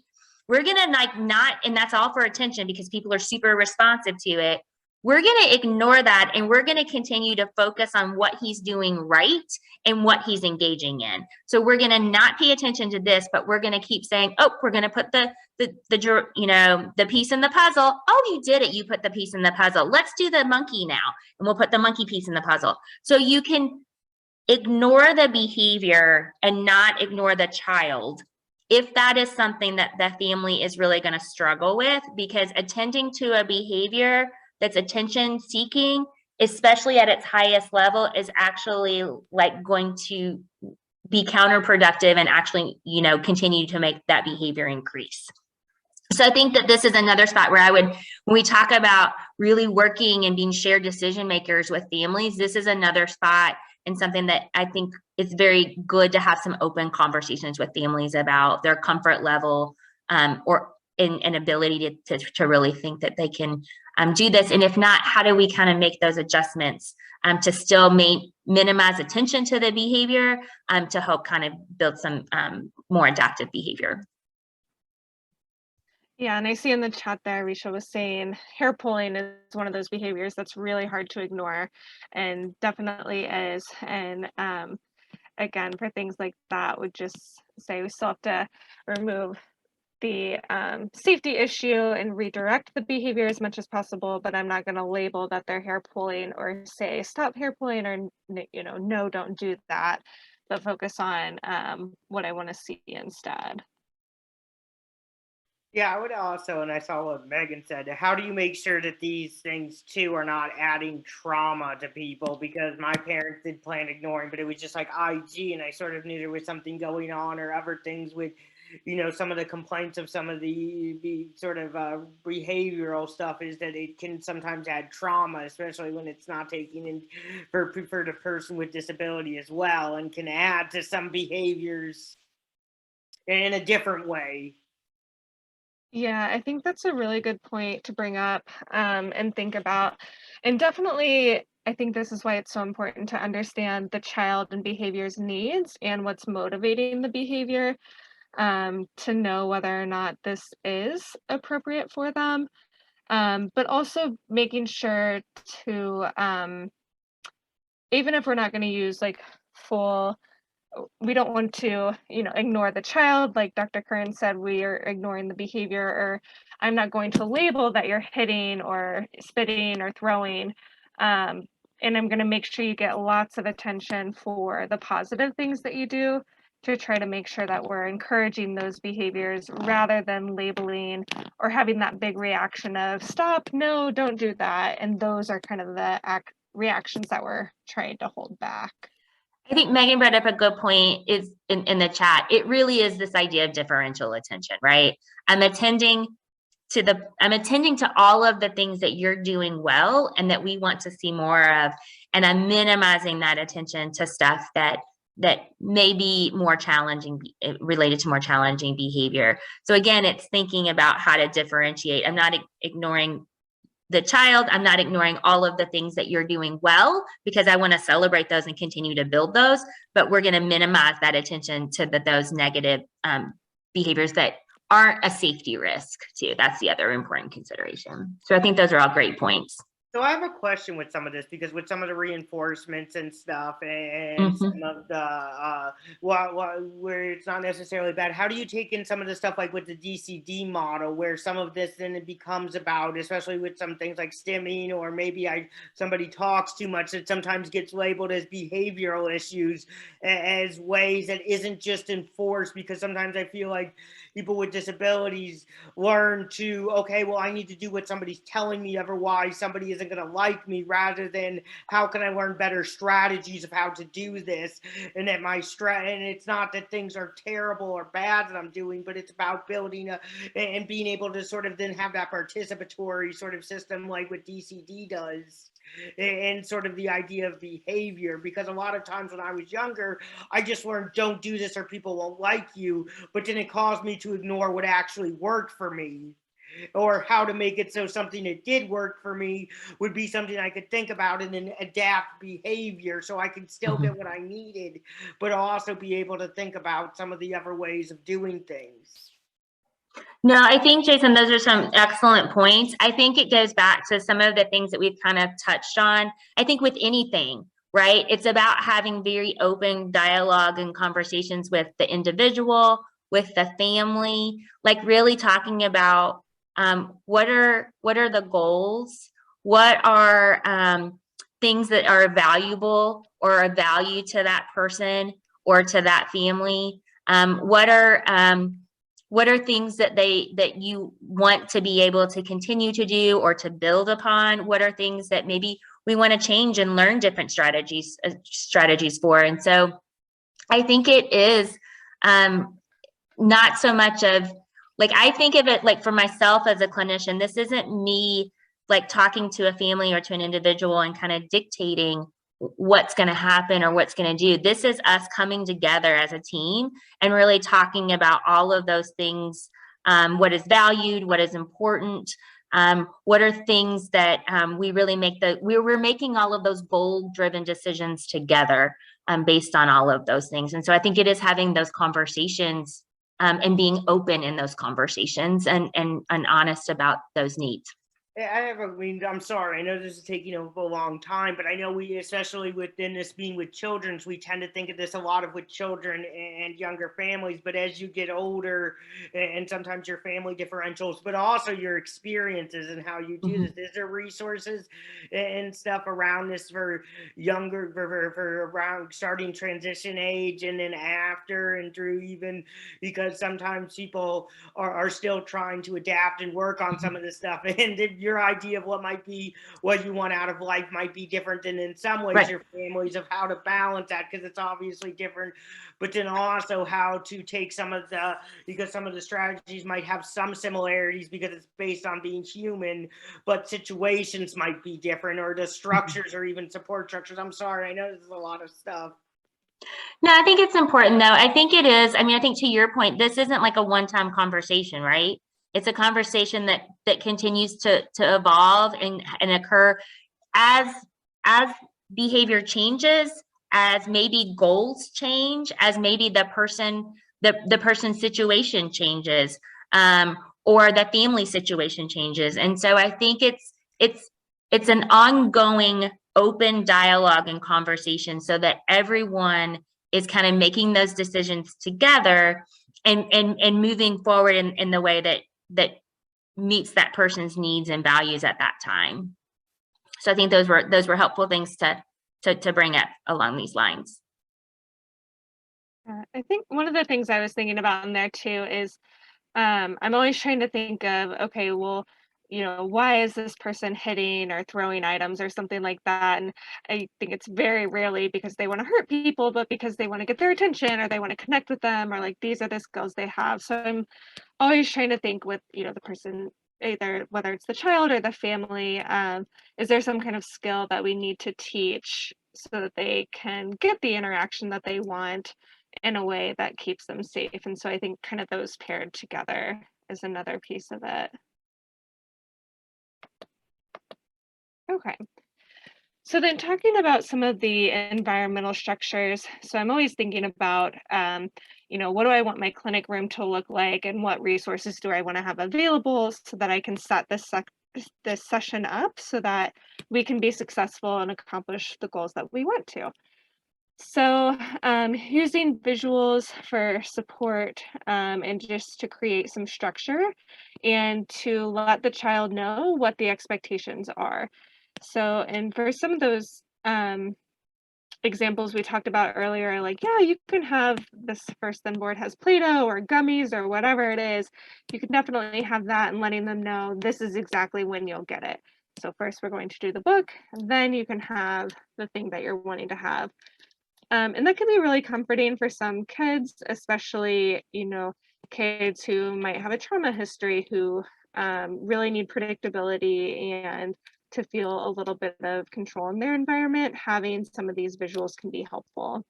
We're going to like not, and that's all for attention because people are super responsive to it. We're going to ignore that and we're going to continue to focus on what he's doing right and what he's engaging in. So we're going to not pay attention to this, but we're going to keep saying, oh, we're going to put the piece in the puzzle. Oh, you did it. You put the piece in the puzzle. Let's do the monkey now. And we'll put the monkey piece in the puzzle. So you can ignore the behavior and not ignore the child if that is something that the family is really going to struggle with, because attending to a behavior that's attention seeking, especially at its highest level, is actually like going to be counterproductive and actually, continue to make that behavior increase. So I think that this is another spot where when we talk about really working and being shared decision makers with families, this is another spot and something that I think it's very good to have some open conversations with families about their comfort level or an ability to really think that they can do this? And if not, how do we kind of make those adjustments to still minimize attention to the behavior to help kind of build some more adaptive behavior? Yeah, and I see in the chat there, Risha was saying hair pulling is one of those behaviors that's really hard to ignore, and definitely is. And again, for things like that, would just say we still have to remove the safety issue and redirect the behavior as much as possible, but I'm not going to label that they're hair pulling or say stop hair pulling or, you know, no, don't do that, but focus on what I want to see instead. Yeah, I would also, and I saw what Megan said, how do you make sure that these things too are not adding trauma to people? Because my parents did plan ignoring, but it was just like IG, and I sort of knew there was something going on, or other things with, you know, some of the complaints of some of the sort of behavioral stuff is that it can sometimes add trauma, especially when it's not taken in for the person with disability as well, and can add to some behaviors in a different way. Yeah, I think that's a really good point to bring up and think about. And definitely, I think this is why it's so important to understand the child and behavior's needs and what's motivating the behavior to know whether or not this is appropriate for them. But also making sure to, even if we're not going to use like full we don't want to, you know, ignore the child. Like Dr. Curran said, we are ignoring the behavior, or I'm not going to label that you're hitting or spitting or throwing. And I'm going to make sure you get lots of attention for the positive things that you do to try to make sure that we're encouraging those behaviors rather than labeling or having that big reaction of stop, no, don't do that. And those are kind of the reactions that we're trying to hold back. I think Megan brought up a good point is in the chat. It really is this idea of differential attention, right? I'm attending to all of the things that you're doing well and that we want to see more of. And I'm minimizing that attention to stuff that may be more challenging, related to more challenging behavior. So again, it's thinking about how to differentiate. I'm not ignoring the child. I'm not ignoring all of the things that you're doing well, because I want to celebrate those and continue to build those, but we're going to minimize that attention to those negative behaviors that aren't a safety risk too. That's the other important consideration. So I think those are all great points. So I have a question with some of this, because with some of the reinforcements and stuff, and some of the where it's not necessarily bad, how do you take in some of the stuff like with the DCD model, where some of this then it becomes about, especially with some things like stimming, or maybe somebody talks too much, that sometimes gets labeled as behavioral issues, as ways that isn't just enforced, because sometimes I feel like people with disabilities learn to, okay, well, I need to do what somebody's telling me, otherwise somebody isn't going to like me, rather than how can I learn better strategies of how to do this, and that and it's not that things are terrible or bad that I'm doing, but it's about building and being able to sort of then have that participatory sort of system like what DCD does, and sort of the idea of behavior. Because a lot of times when I was younger, I just learned don't do this or people won't like you, but then it caused me to ignore what actually worked for me, or how to make it so something that did work for me would be something I could think about and then adapt behavior so I could still get what I needed, but also be able to think about some of the other ways of doing things. No, I think, Jason, those are some excellent points. I think it goes back to some of the things that we've kind of touched on. I think with anything, right, it's about having very open dialogue and conversations with the individual, with the family, like really talking about what are the goals, what are things that are valuable or a value to that person or to that family. What are things that you want to be able to continue to do or to build upon? What are things that maybe we want to change and learn different strategies for? And so I think it is not so much of, like, I think of it like for myself as a clinician, this isn't me like talking to a family or to an individual and kind of dictating what's going to happen or what's going to do. This is us coming together as a team and really talking about all of those things, what is valued, what is important, What are things that we really we're making all of those goal-driven decisions together based on all of those things. And so I think it is having those conversations and being open in those conversations and honest about those needs. I'm sorry, I know this is taking a long time, but I know we, especially within this being with children's, we tend to think of this a lot of with children and younger families, but as you get older and sometimes your family differentials, but also your experiences and how you do this, is there resources and stuff around this for younger, for around starting transition age and then after and through, even because sometimes people are still trying to adapt and work on some of this stuff, and your idea of what you want out of life might be different than in some ways Right. your families, of how to balance that, because it's obviously different, but then also how to take because some of the strategies might have some similarities because it's based on being human, but situations might be different, or the structures or even support structures. I'm sorry, I know this is a lot of stuff. No, I think it's important though. I think it is. I mean, I think to your point, this isn't like a one-time conversation, right? It's a conversation that continues to evolve and occur as behavior changes, as maybe goals change, as maybe the person's situation changes, or the family situation changes. And so I think it's an ongoing open dialogue and conversation so that everyone is kind of making those decisions together and moving forward in the way that meets that person's needs and values at that time. So I think those were helpful things to bring up along these lines. I think one of the things I was thinking about in there too is I'm always trying to think of, okay, well, why is this person hitting or throwing items or something like that? And I think it's very rarely because they want to hurt people, but because they want to get their attention or they want to connect with them, or like these are the skills they have. So I'm always trying to think with, the person, either whether it's the child or the family, is there some kind of skill that we need to teach so that they can get the interaction that they want in a way that keeps them safe? And so I think kind of those paired together is another piece of it. Okay. So then talking about some of the environmental structures, so I'm always thinking about, what do I want my clinic room to look like, and what resources do I want to have available so that I can set this session up so that we can be successful and accomplish the goals that we want to. So using visuals for support and just to create some structure and to let the child know what the expectations are. So, and for some of those examples we talked about earlier, like, yeah, you can have this first then board has Play-Doh or gummies or whatever it is. You can definitely have that, and letting them know this is exactly when you'll get it. So first we're going to do the book, and then you can have the thing that you're wanting to have. And that can be really comforting for some kids, especially, kids who might have a trauma history, who really need predictability and to feel a little bit of control in their environment. Having some of these visuals can be helpful.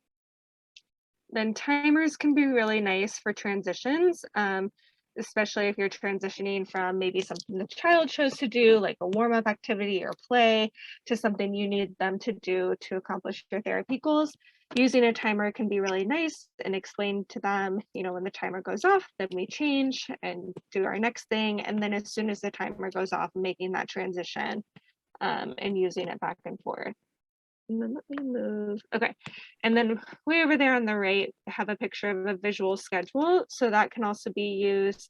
Then timers can be really nice for transitions, especially if you're transitioning from maybe something the child chose to do, like a warm-up activity or play, to something you need them to do to accomplish your therapy goals. Using a timer can be really nice, and explain to them, when the timer goes off, then we change and do our next thing. And then as soon as the timer goes off, making that transition and using it back and forth. And then let me move. Okay. And then way over there on the right, have a picture of a visual schedule. So that can also be used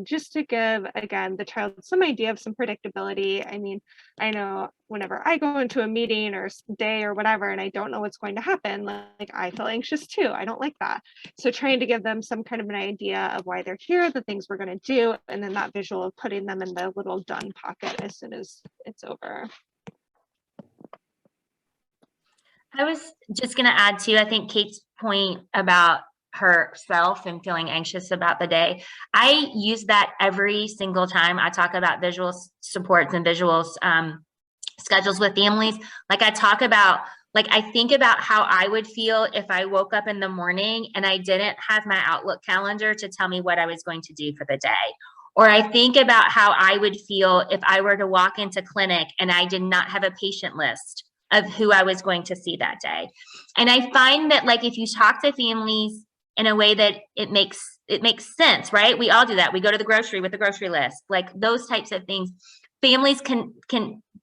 just to give, again, the child some idea of some predictability. I mean, I know whenever I go into a meeting or day or whatever, and I don't know what's going to happen, like I feel anxious too. I don't like that. So trying to give them some kind of an idea of why they're here, the things we're going to do, and then that visual of putting them in the little done pocket as soon as it's over. I was just going to add to, I think, Kate's point about herself and feeling anxious about the day. I use that every single time I talk about visual supports and visuals schedules with families. Like I talk about, like I think about how I would feel if I woke up in the morning and I didn't have my Outlook calendar to tell me what I was going to do for the day. Or I think about how I would feel if I were to walk into clinic and I did not have a patient list of who I was going to see that day. And I find that, like, if you talk to families in a way that it makes sense, right? We all do that. We go to the grocery with the grocery list, like those types of things. Families can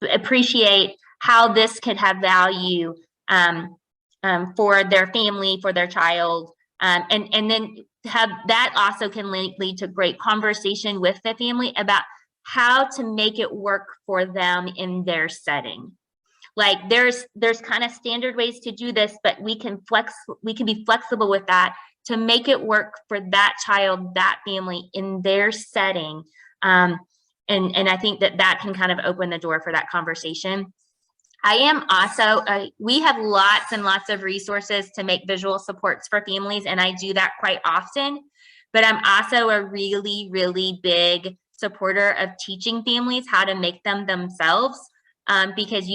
appreciate how this could have value for their family, for their child, and then have that also can lead to great conversation with the family about how to make it work for them in their setting. Like there's kind of standard ways to do this, but we can be flexible with that to make it work for that child, that family in their setting. And I think that can kind of open the door for that conversation. I am also, we have lots and lots of resources to make visual supports for families, and I do that quite often, but I'm also a really, really big supporter of teaching families how to make them themselves, because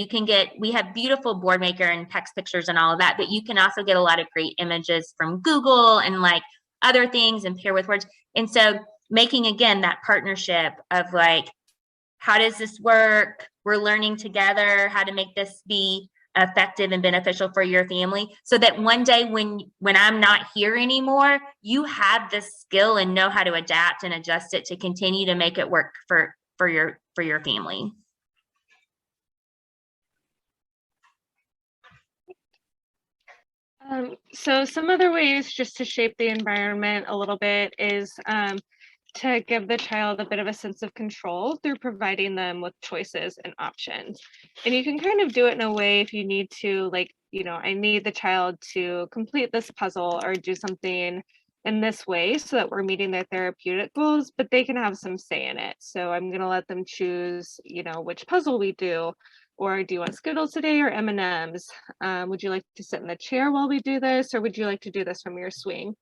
we have beautiful Boardmaker and text pictures and all of that, but you can also get a lot of great images from Google and like other things and pair with words. And so making, again, that partnership of like, how does this work? We're learning together how to make this be effective and beneficial for your family, so that one day when I'm not here anymore, you have the skill and know how to adapt and adjust it to continue to make it work for your family. So some other ways just to shape the environment a little bit is to give the child a bit of a sense of control through providing them with choices and options. And you can kind of do it in a way if you need to, like, you know, I need the child to complete this puzzle or do something in this way so that we're meeting their therapeutic goals, but they can have some say in it. So I'm going to let them choose, you know, which puzzle we do. Or do you want Skittles today or M&Ms? Would you like to sit in the chair while we do this, or would you like to do this from your swing?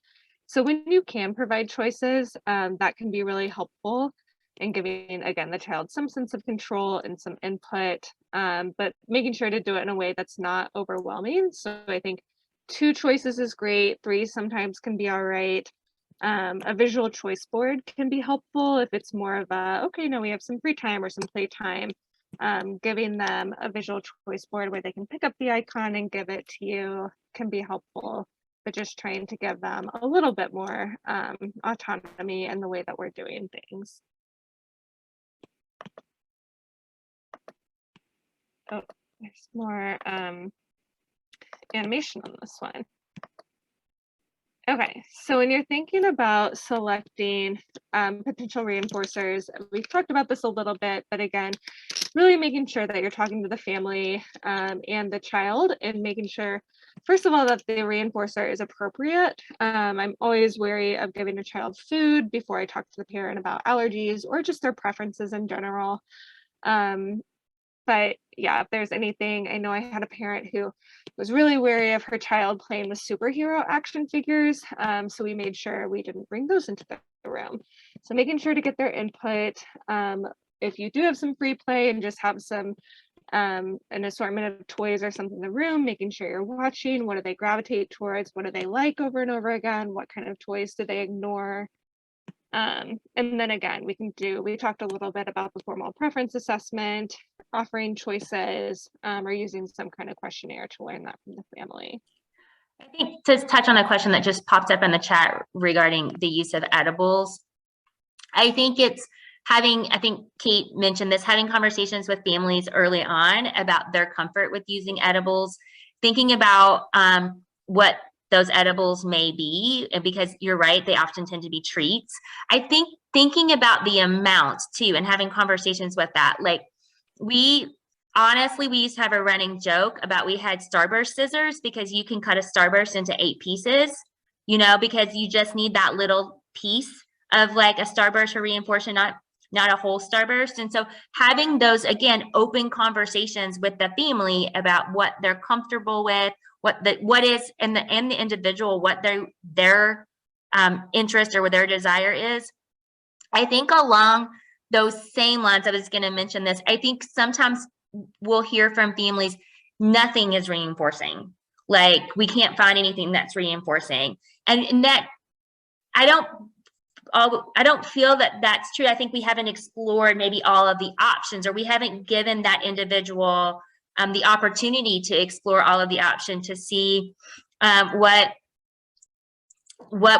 So when you can provide choices, that can be really helpful in giving, again, the child some sense of control and some input, but making sure to do it in a way that's not overwhelming. So I think 2 choices is great, 3 sometimes can be all right. A visual choice board can be helpful if it's more of a, okay, no, we have some free time or some playtime. Giving them a visual choice board where they can pick up the icon and give it to you can be helpful, but just trying to give them a little bit more autonomy in the way that we're doing things. Oh, there's more animation on this one. Okay, so when you're thinking about selecting potential reinforcers, we've talked about this a little bit, but again, really making sure that you're talking to the family and the child and making sure, first of all, that the reinforcer is appropriate. I'm always wary of giving a child food before I talk to the parent about allergies or just their preferences in general. But yeah, if there's anything, I know I had a parent who was really wary of her child playing with superhero action figures. So we made sure we didn't bring those into the room. So making sure to get their input. If you do have some free play and just have some an assortment of toys or something in the room, making sure you're watching, what do they gravitate towards? What do they like over and over again? What kind of toys do they ignore? And then again, we talked a little bit about the formal preference assessment, offering choices, or using some kind of questionnaire to learn that from the family. I think to touch on a question that just popped up in the chat regarding the use of edibles, I think Kate mentioned this, having conversations with families early on about their comfort with using edibles, thinking about what those edibles may be, and because you're right, they often tend to be treats. I think thinking about the amount too and having conversations with that, like we used to have a running joke about, we had Starburst scissors because you can cut a Starburst into 8 pieces, you know, because you just need that little piece of like a Starburst for reinforcement, not a whole Starburst. And so having those, again, open conversations with the family about what they're comfortable with, what is and the individual, what their interest or what their desire is. I think along those same lines, I was going to mention this, I think sometimes we'll hear from families, nothing is reinforcing. Like we can't find anything that's reinforcing. And that, I don't I don't feel that that's true. I think we haven't explored maybe all of the options, or we haven't given that individual the opportunity to explore all of the options to see what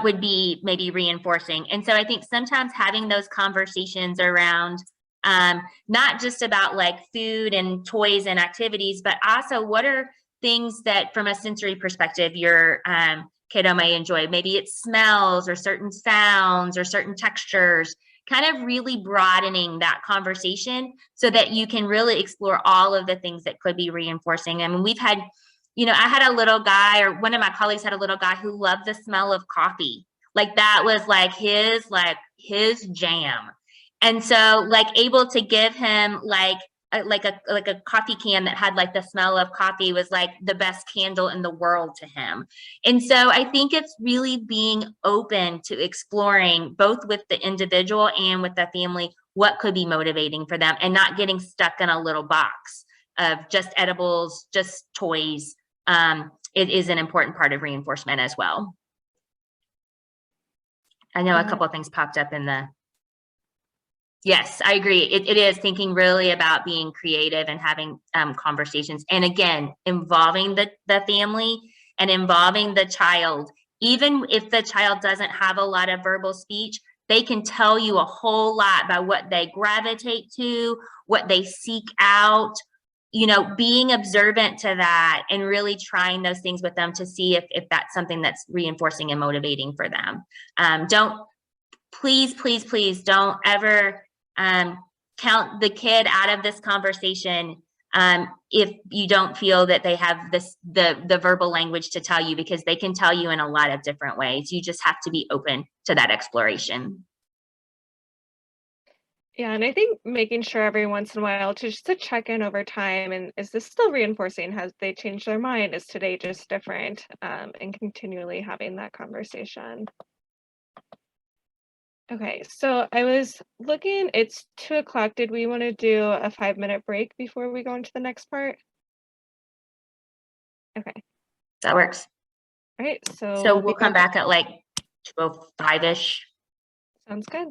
would be maybe reinforcing. And so I think sometimes having those conversations around not just about like food and toys and activities, but also what are things that from a sensory perspective your kiddo may enjoy. Maybe it's smells or certain sounds or certain textures, kind of really broadening that conversation so that you can really explore all of the things that could be reinforcing. I mean, we've had, you know, I had a little guy, or one of my colleagues had a little guy who loved the smell of coffee. Like that was like his jam. And so like able to give him like a coffee can that had like the smell of coffee was like the best candle in the world to him. And so I think it's really being open to exploring both with the individual and with the family what could be motivating for them, and not getting stuck in a little box of just edibles, just toys. It is an important part of reinforcement as well. I know a couple of things popped up in the. Yes, I agree. It is thinking really about being creative and having conversations. And again, involving the family and involving the child. Even if the child doesn't have a lot of verbal speech, they can tell you a whole lot by what they gravitate to, what they seek out, you know, being observant to that and really trying those things with them to see if that's something that's reinforcing and motivating for them. Please don't ever count the kid out of this conversation if you don't feel that they have the verbal language to tell you, because they can tell you in a lot of different ways. You just have to be open to that exploration. Yeah, and I think making sure every once in a while to check in over time, and is this still reinforcing? Has they changed their mind? Is today just different? And continually having that conversation. Okay, so I was looking, it's 2 o'clock. Did we want to do a 5-minute break before we go into the next part? Okay, That works. all right, so So we'll we'll be come back at like 12:05-ish. Sounds good.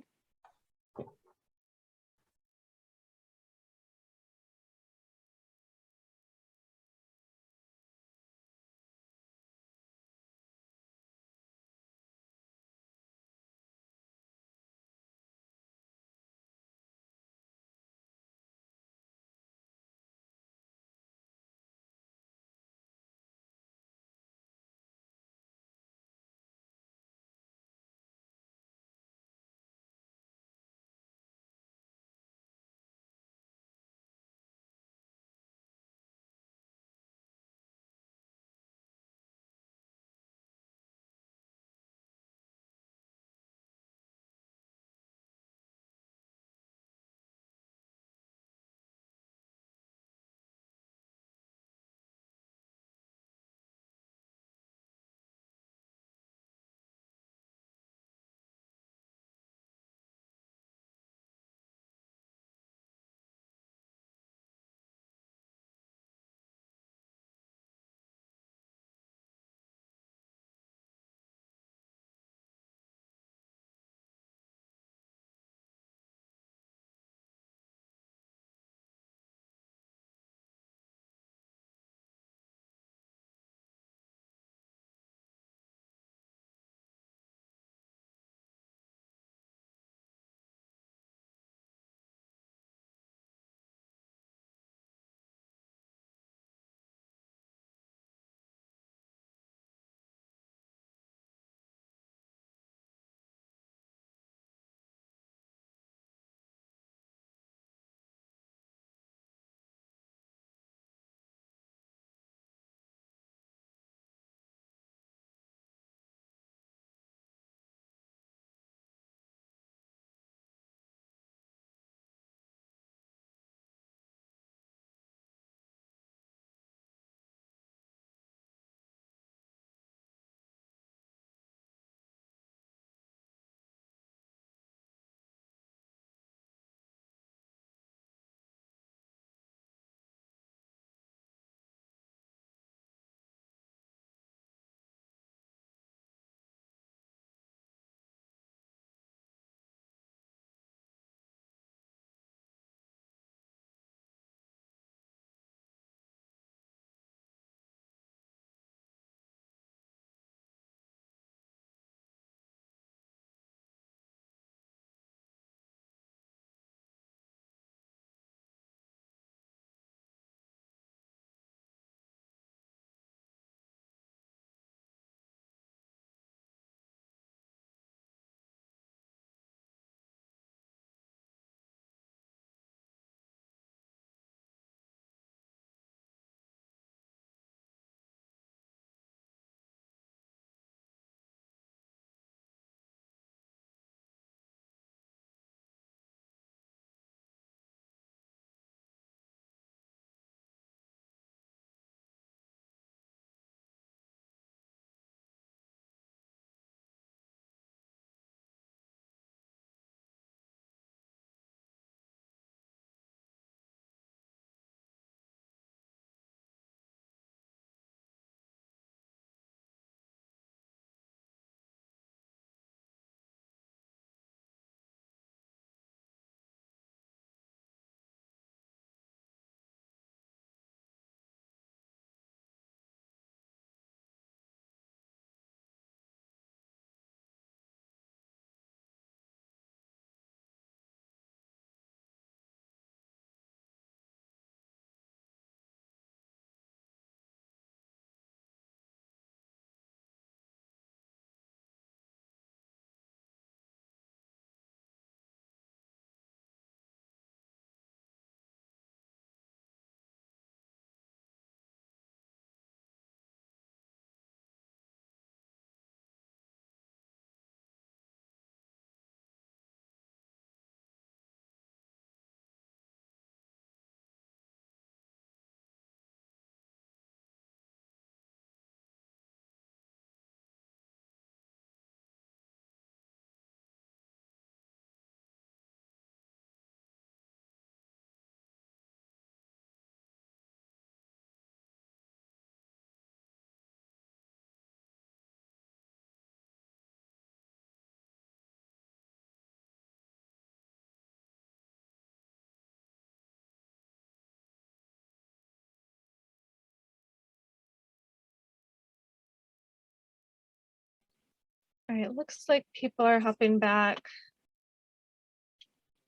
All right, looks like people are hopping back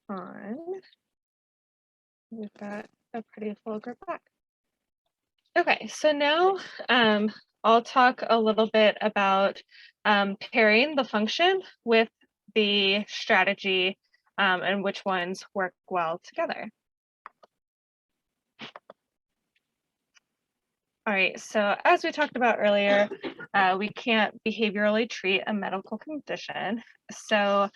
on. We've got a pretty full group back. Okay, so now I'll talk a little bit about pairing the function with the strategy and which ones work well together. All right, so as we talked about earlier, we can't behaviorally treat a medical condition. So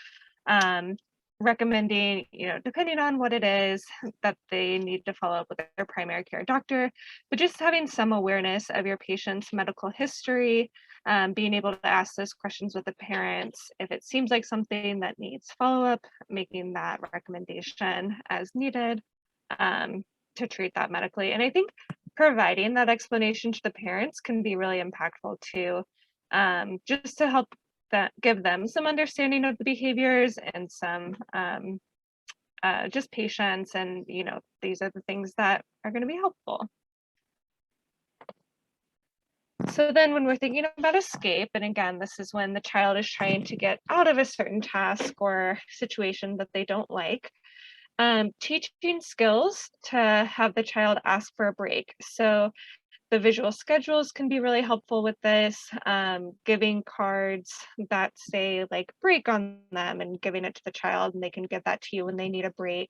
recommending, depending on what it is that they need to follow up with their primary care doctor, but just having some awareness of your patient's medical history, being able to ask those questions with the parents. If it seems like something that needs follow-up, making that recommendation as needed to treat that medically. And I think providing that explanation to the parents can be really impactful too, just to help give them some understanding of the behaviors and some just patience, and these are the things that are going to be helpful. So then when we're thinking about escape, and again, this is when the child is trying to get out of a certain task or situation that they don't like, teaching skills to have the child ask for a break. So the visual schedules can be really helpful with this, giving cards that say like break on them and giving it to the child, and they can give that to you when they need a break.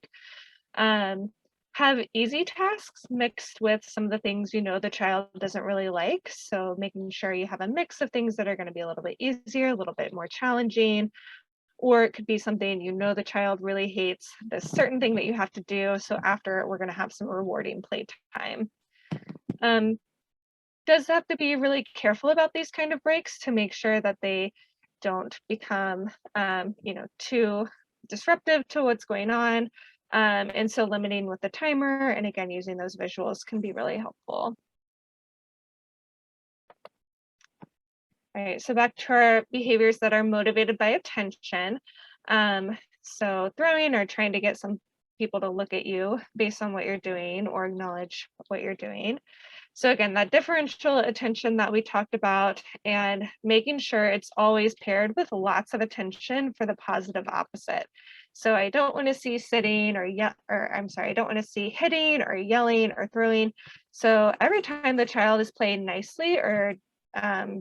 Have easy tasks mixed with some of the things the child doesn't really like. So making sure you have a mix of things that are going to be a little bit easier, a little bit more challenging, or it could be something the child really hates, this certain thing that you have to do. So after we're going to have some rewarding playtime. Does have to be really careful about these kind of breaks to make sure that they don't become, too disruptive to what's going on. And so limiting with the timer, and again, using those visuals can be really helpful. All right, so back to our behaviors that are motivated by attention. So throwing or trying to get some people to look at you based on what you're doing or acknowledge what you're doing. So again, that differential attention that we talked about, and making sure it's always paired with lots of attention for the positive opposite. So I don't want to see sitting or I don't want to see hitting or yelling or throwing. So every time the child is playing nicely or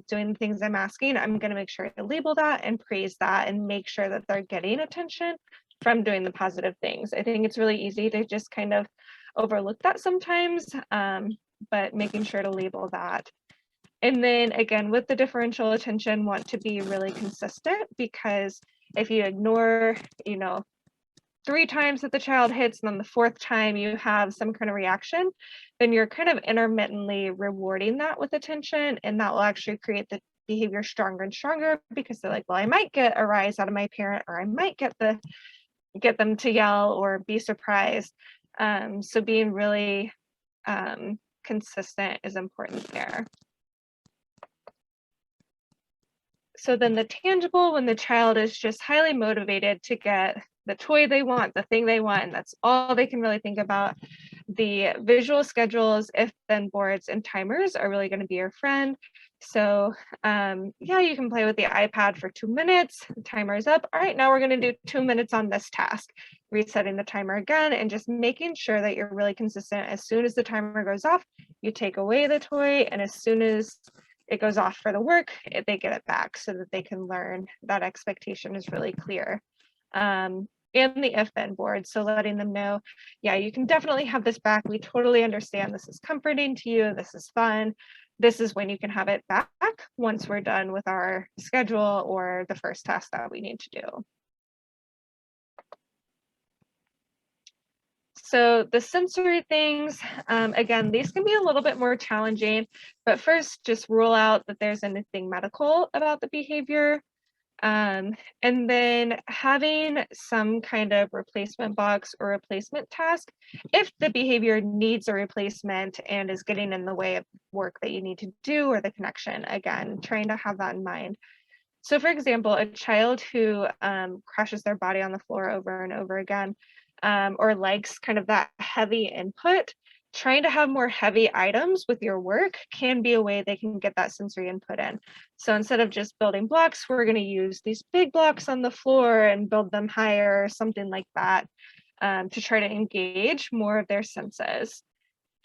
doing the things I'm asking, I'm going to make sure to label that and praise that and make sure that they're getting attention from doing the positive things. I think it's really easy to just kind of overlook that sometimes, but making sure to label that. And then again, with the differential attention, want to be really consistent, because if you ignore, 3 times that the child hits, and then the 4th time you have some kind of reaction, then you're kind of intermittently rewarding that with attention, and that will actually create the behavior stronger and stronger, because they're like, well, I might get a rise out of my parent, or I might get them to yell or be surprised. So being really consistent is important there. So then the tangible, when the child is just highly motivated to get the toy they want, the thing they want, and that's all they can really think about, the visual schedules, if then boards, and timers are really going to be your friend. So yeah, you can play with the iPad for 2 minutes, the timer is up. All right, now we're going to do 2 minutes on this task, resetting the timer again, and just making sure that you're really consistent. As soon as the timer goes off, you take away the toy, and as soon as it goes off for the work, they get it back, so that they can learn that expectation is really clear. And the if-then board, so letting them know, yeah, you can definitely have this back. We totally understand this is comforting to you. This is fun. This is when you can have it back once we're done with our schedule or the first task that we need to do. So the sensory things, again, these can be a little bit more challenging, but first just rule out that there's anything medical about the behavior. And then having some kind of replacement box or replacement task if the behavior needs a replacement and is getting in the way of work that you need to do or the connection. Again, trying to have that in mind. So for example, a child who crashes their body on the floor over and over again, or likes kind of that heavy input, trying to have more heavy items with your work can be a way they can get that sensory input in. So instead of just building blocks, we're going to use these big blocks on the floor and build them higher, something like that, to try to engage more of their senses.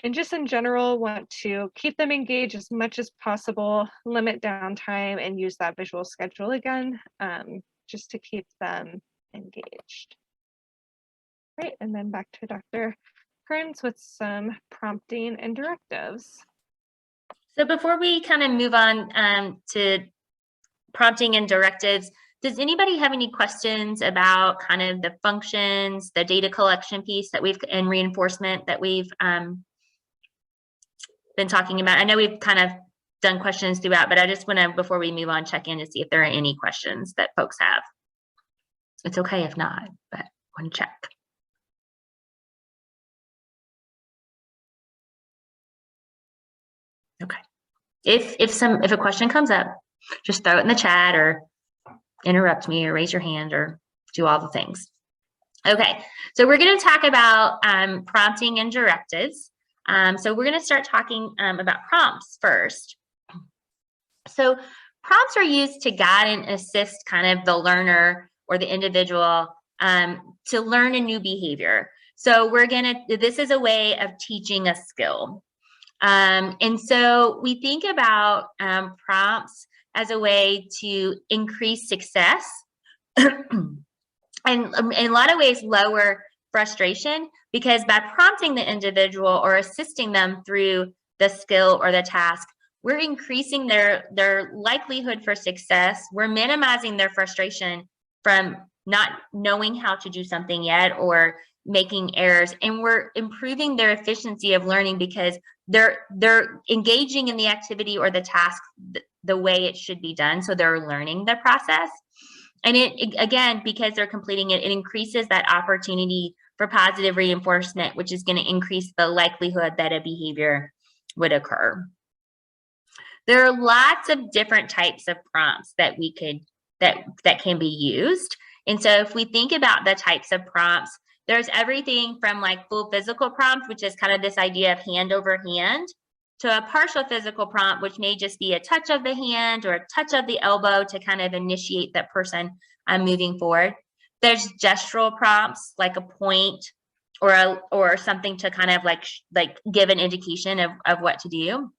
And just in general, want to keep them engaged as much as possible, limit downtime, and use that visual schedule again, just to keep them engaged. Right, and then back to Dr. Kearns with some prompting and directives. So before we kind of move on to prompting and directives, does anybody have any questions about kind of the functions, the data collection piece that we've, and reinforcement that we've been talking about? I know we've kind of done questions throughout, but I just want to, before we move on, check in to see if there are any questions that folks have. It's okay if not, but I want to check. Okay. If a question comes up, just throw it in the chat or interrupt me or raise your hand or do all the things. Okay, so we're going to talk about prompting and directives. So we're going to start talking about prompts first. So prompts are used to guide and assist kind of the learner or the individual to learn a new behavior. So this is a way of teaching a skill. And so we think about prompts as a way to increase success and in a lot of ways lower frustration, because by prompting the individual or assisting them through the skill or the task, we're increasing their likelihood for success. We're minimizing their frustration from not knowing how to do something yet or making errors, and we're improving their efficiency of learning because they're engaging in the activity or the task the way it should be done. So they're learning the process. And it again, because they're completing it, it increases that opportunity for positive reinforcement, which is going to increase the likelihood that a behavior would occur. There are lots of different types of prompts that we could that can be used. And so if we think about the types of prompts, there's everything from like full physical prompt, which is kind of this idea of hand over hand, to a partial physical prompt, which may just be a touch of the hand or a touch of the elbow to kind of initiate that person moving forward. There's gestural prompts, like a point or something to kind of like give an indication of what to do.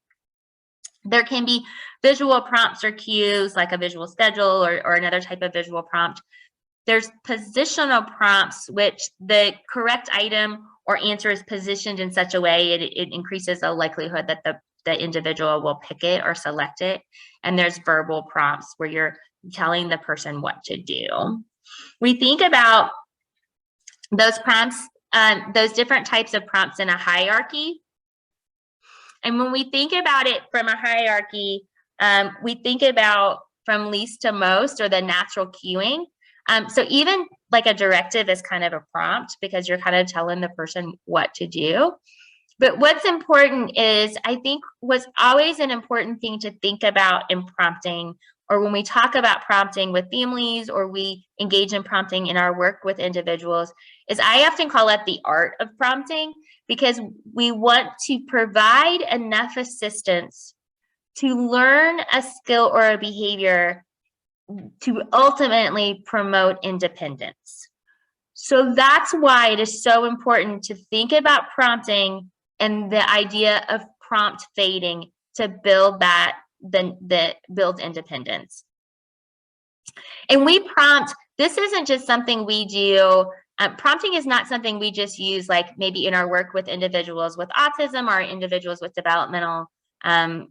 There can be visual prompts or cues, like a visual schedule or another type of visual prompt. There's positional prompts, which the correct item or answer is positioned in such a way it increases the likelihood that the individual will pick it or select it. And there's verbal prompts where you're telling the person what to do. We think about those prompts, those different types of prompts in a hierarchy. And when we think about it from a hierarchy, we think about from least to most, or the natural cueing. So even like a directive is kind of a prompt because you're kind of telling the person what to do. But what's important is, I think what's always an important thing to think about in prompting, or when we talk about prompting with families, or we engage in prompting in our work with individuals, is I often call it the art of prompting, because we want to provide enough assistance to learn a skill or a behavior to ultimately promote independence. So that's why it is so important to think about prompting and the idea of prompt fading to build that, build independence. And we prompt, this isn't just something we do. Prompting is not something we just use like maybe in our work with individuals with autism or individuals with developmental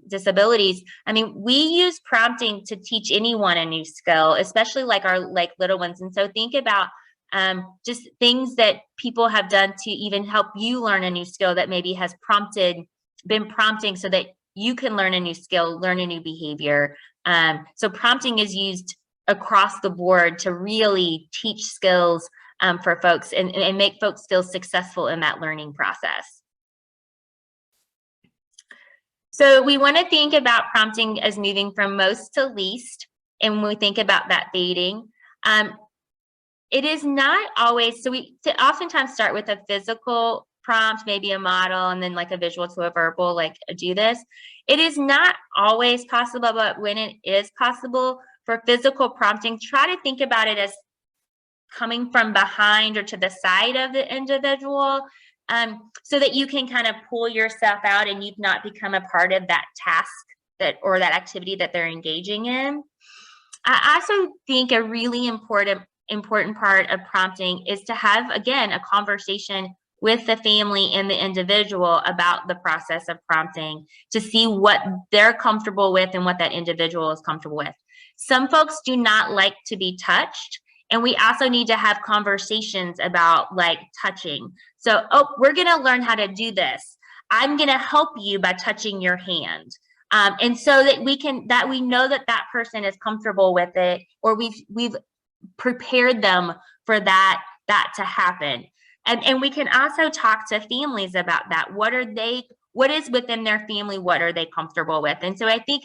disabilities. I mean, we use prompting to teach anyone a new skill, especially like our little ones. And so think about just things that people have done to even help you learn a new skill that maybe has been prompting so that you can learn a new skill, learn a new behavior. So prompting is used across the board to really teach skills for folks and make folks feel successful in that learning process. So we want to think about prompting as moving from most to least, and when we think about that fading, it is not always, so we oftentimes start with a physical prompt, maybe a model, and then like a visual to a verbal, like do this. It is not always possible, but when it is possible for physical prompting, try to think about it as coming from behind or to the side of the individual, so that you can kind of pull yourself out and you've not become a part of that task or that activity that they're engaging in. I also think a really important part of prompting is to have, again, a conversation with the family and the individual about the process of prompting to see what they're comfortable with and what that individual is comfortable with. Some folks do not like to be touched, and we also need to have conversations about like touching. So, oh, we're going to learn how to do this. I'm going to help you by touching your hand. And so that we know that person is comfortable with it, or we've prepared them for that to happen. And we can also talk to families about that. What is within their family? What are they comfortable with? And so I think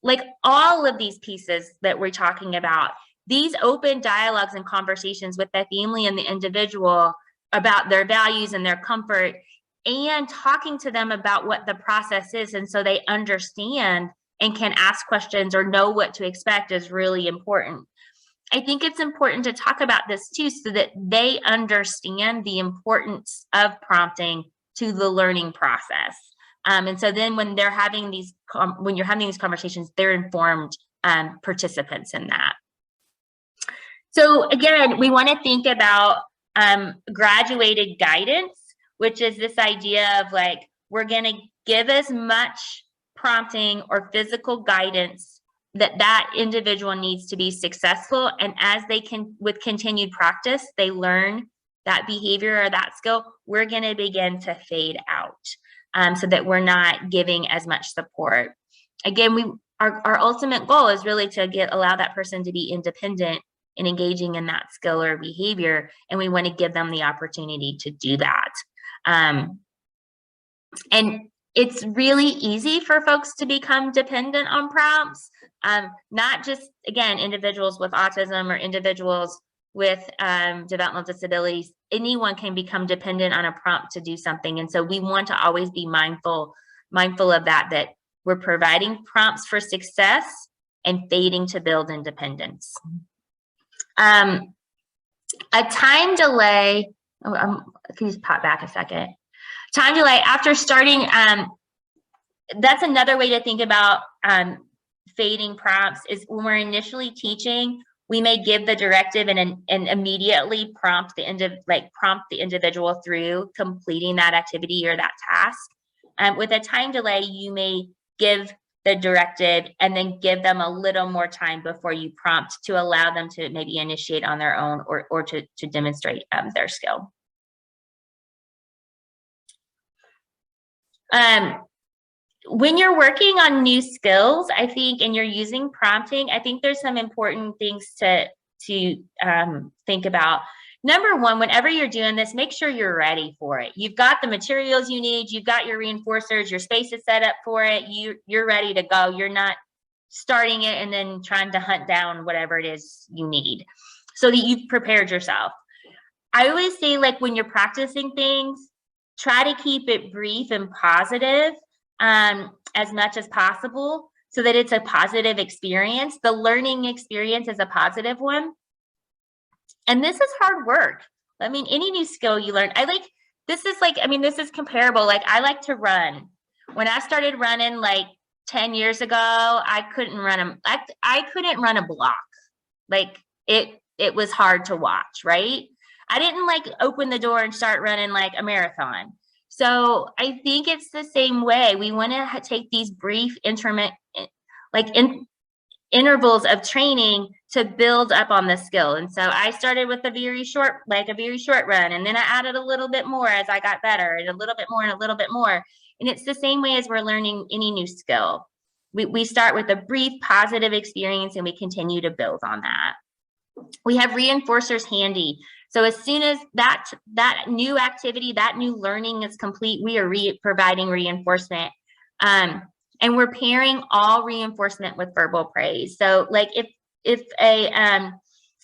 like all of these pieces that we're talking about, these open dialogues and conversations with the family and the individual about their values and their comfort, and talking to them about what the process is, and so they understand and can ask questions or know what to expect, is really important. I think it's important to talk about this too, so that they understand the importance of prompting to the learning process. And so then when you're having these conversations, they're informed participants in that. So again, we want to think about graduated guidance, which is this idea of like, we're going to give as much prompting or physical guidance that individual needs to be successful. And as they can, with continued practice, they learn that behavior or that skill, we're going to begin to fade out, so that we're not giving as much support. Again, our ultimate goal is really to allow that person to be independent in engaging in that skill or behavior, and we want to give them the opportunity to do that. And it's really easy for folks to become dependent on prompts, not just, again, individuals with autism or individuals with developmental disabilities. Anyone can become dependent on a prompt to do something. And so we want to always be mindful of that we're providing prompts for success and fading to build independence. A time delay, can you just pop back a second? Time delay after starting, that's another way to think about fading prompts, is when we're initially teaching, we may give the directive and immediately prompt the individual through completing that activity or that task. With a time delay, you may give the directive and then give them a little more time before you prompt to allow them to maybe initiate on their own or to demonstrate their skill. When you're working on new skills, I think, and you're using prompting, I think there's some important things to think about. Number one, whenever you're doing this, make sure you're ready for it. You've got the materials you need, you've got your reinforcers, your space is set up for it, you're ready to go. You're not starting it and then trying to hunt down whatever it is you need, so that you've prepared yourself. I always say, like, when you're practicing things, try to keep it brief and positive as much as possible, so that it's a positive experience. The learning experience is a positive one. And this is hard work. I mean, any new skill you learn, this is comparable. Like, I like to run. When I started running like 10 years ago, I couldn't run a block. Like, it was hard to watch, right? I didn't like open the door and start running like a marathon. So I think it's the same way. We want to take these brief intervals of training to build up on the skill. And so I started with a very short run, and then I added a little bit more as I got better, and a little bit more and a little bit more. And it's the same way as we're learning any new skill. We start with a brief positive experience, and we continue to build on that. We have reinforcers handy. So as soon as that new activity, that new learning is complete, we are providing reinforcement. And we're pairing all reinforcement with verbal praise. So like if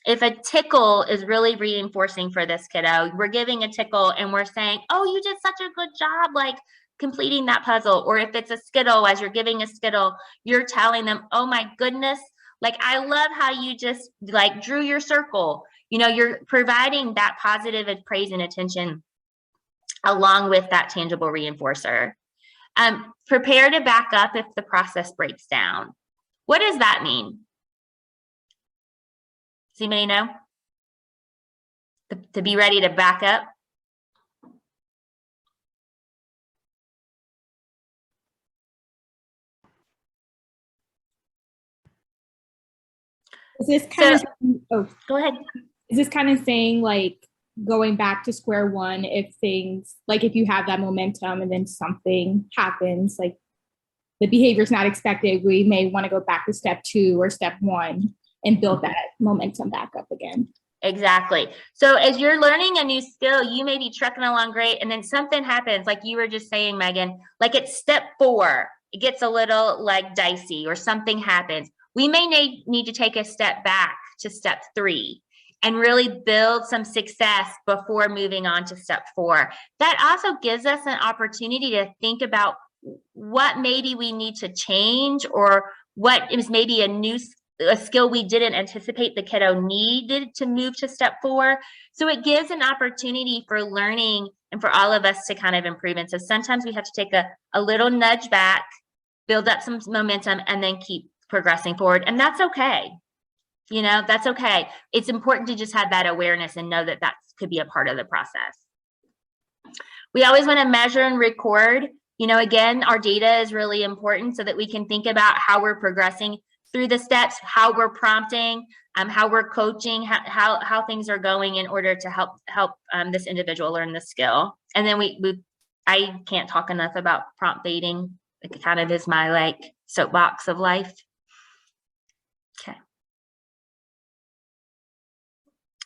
if a tickle is really reinforcing for this kiddo, we're giving a tickle and we're saying, oh, you did such a good job, like completing that puzzle. Or if it's a Skittle, as you're giving a Skittle, you're telling them, oh my goodness, like I love how you just like drew your circle. You know, you're providing that positive praise and attention along with that tangible reinforcer. Prepare to back up if the process breaks down. What does that mean? Does anybody know? To be ready to back up? Is this kind of, oh, Go ahead. is this kind of saying like going back to square one if things, like if you have that momentum and then something happens, like the behavior is not expected, we may want to go back to step 2 or step 1 and build that momentum back up again. Exactly. So as you're learning a new skill, you may be trucking along great, and then something happens, like you were just saying, Megan, like it's step 4, it gets a little like dicey or something happens. We may need to take a step back to step 3 and really build some success before moving on to step 4. That also gives us an opportunity to think about what maybe we need to change, or what is maybe a skill we didn't anticipate the kiddo needed to move to step 4. So it gives an opportunity for learning and for all of us to kind of improve. And so sometimes we have to take a little nudge back, build up some momentum, and then keep progressing forward. And that's okay. You know, that's okay. It's important to just have that awareness and know that that could be a part of the process. We always want to measure and record. You know, again, our data is really important so that we can think about how we're progressing through the steps, how we're prompting, how we're coaching, how things are going in order to help this individual learn the skill. And then I can't talk enough about prompt baiting. It kind of is my like soapbox of life. Okay.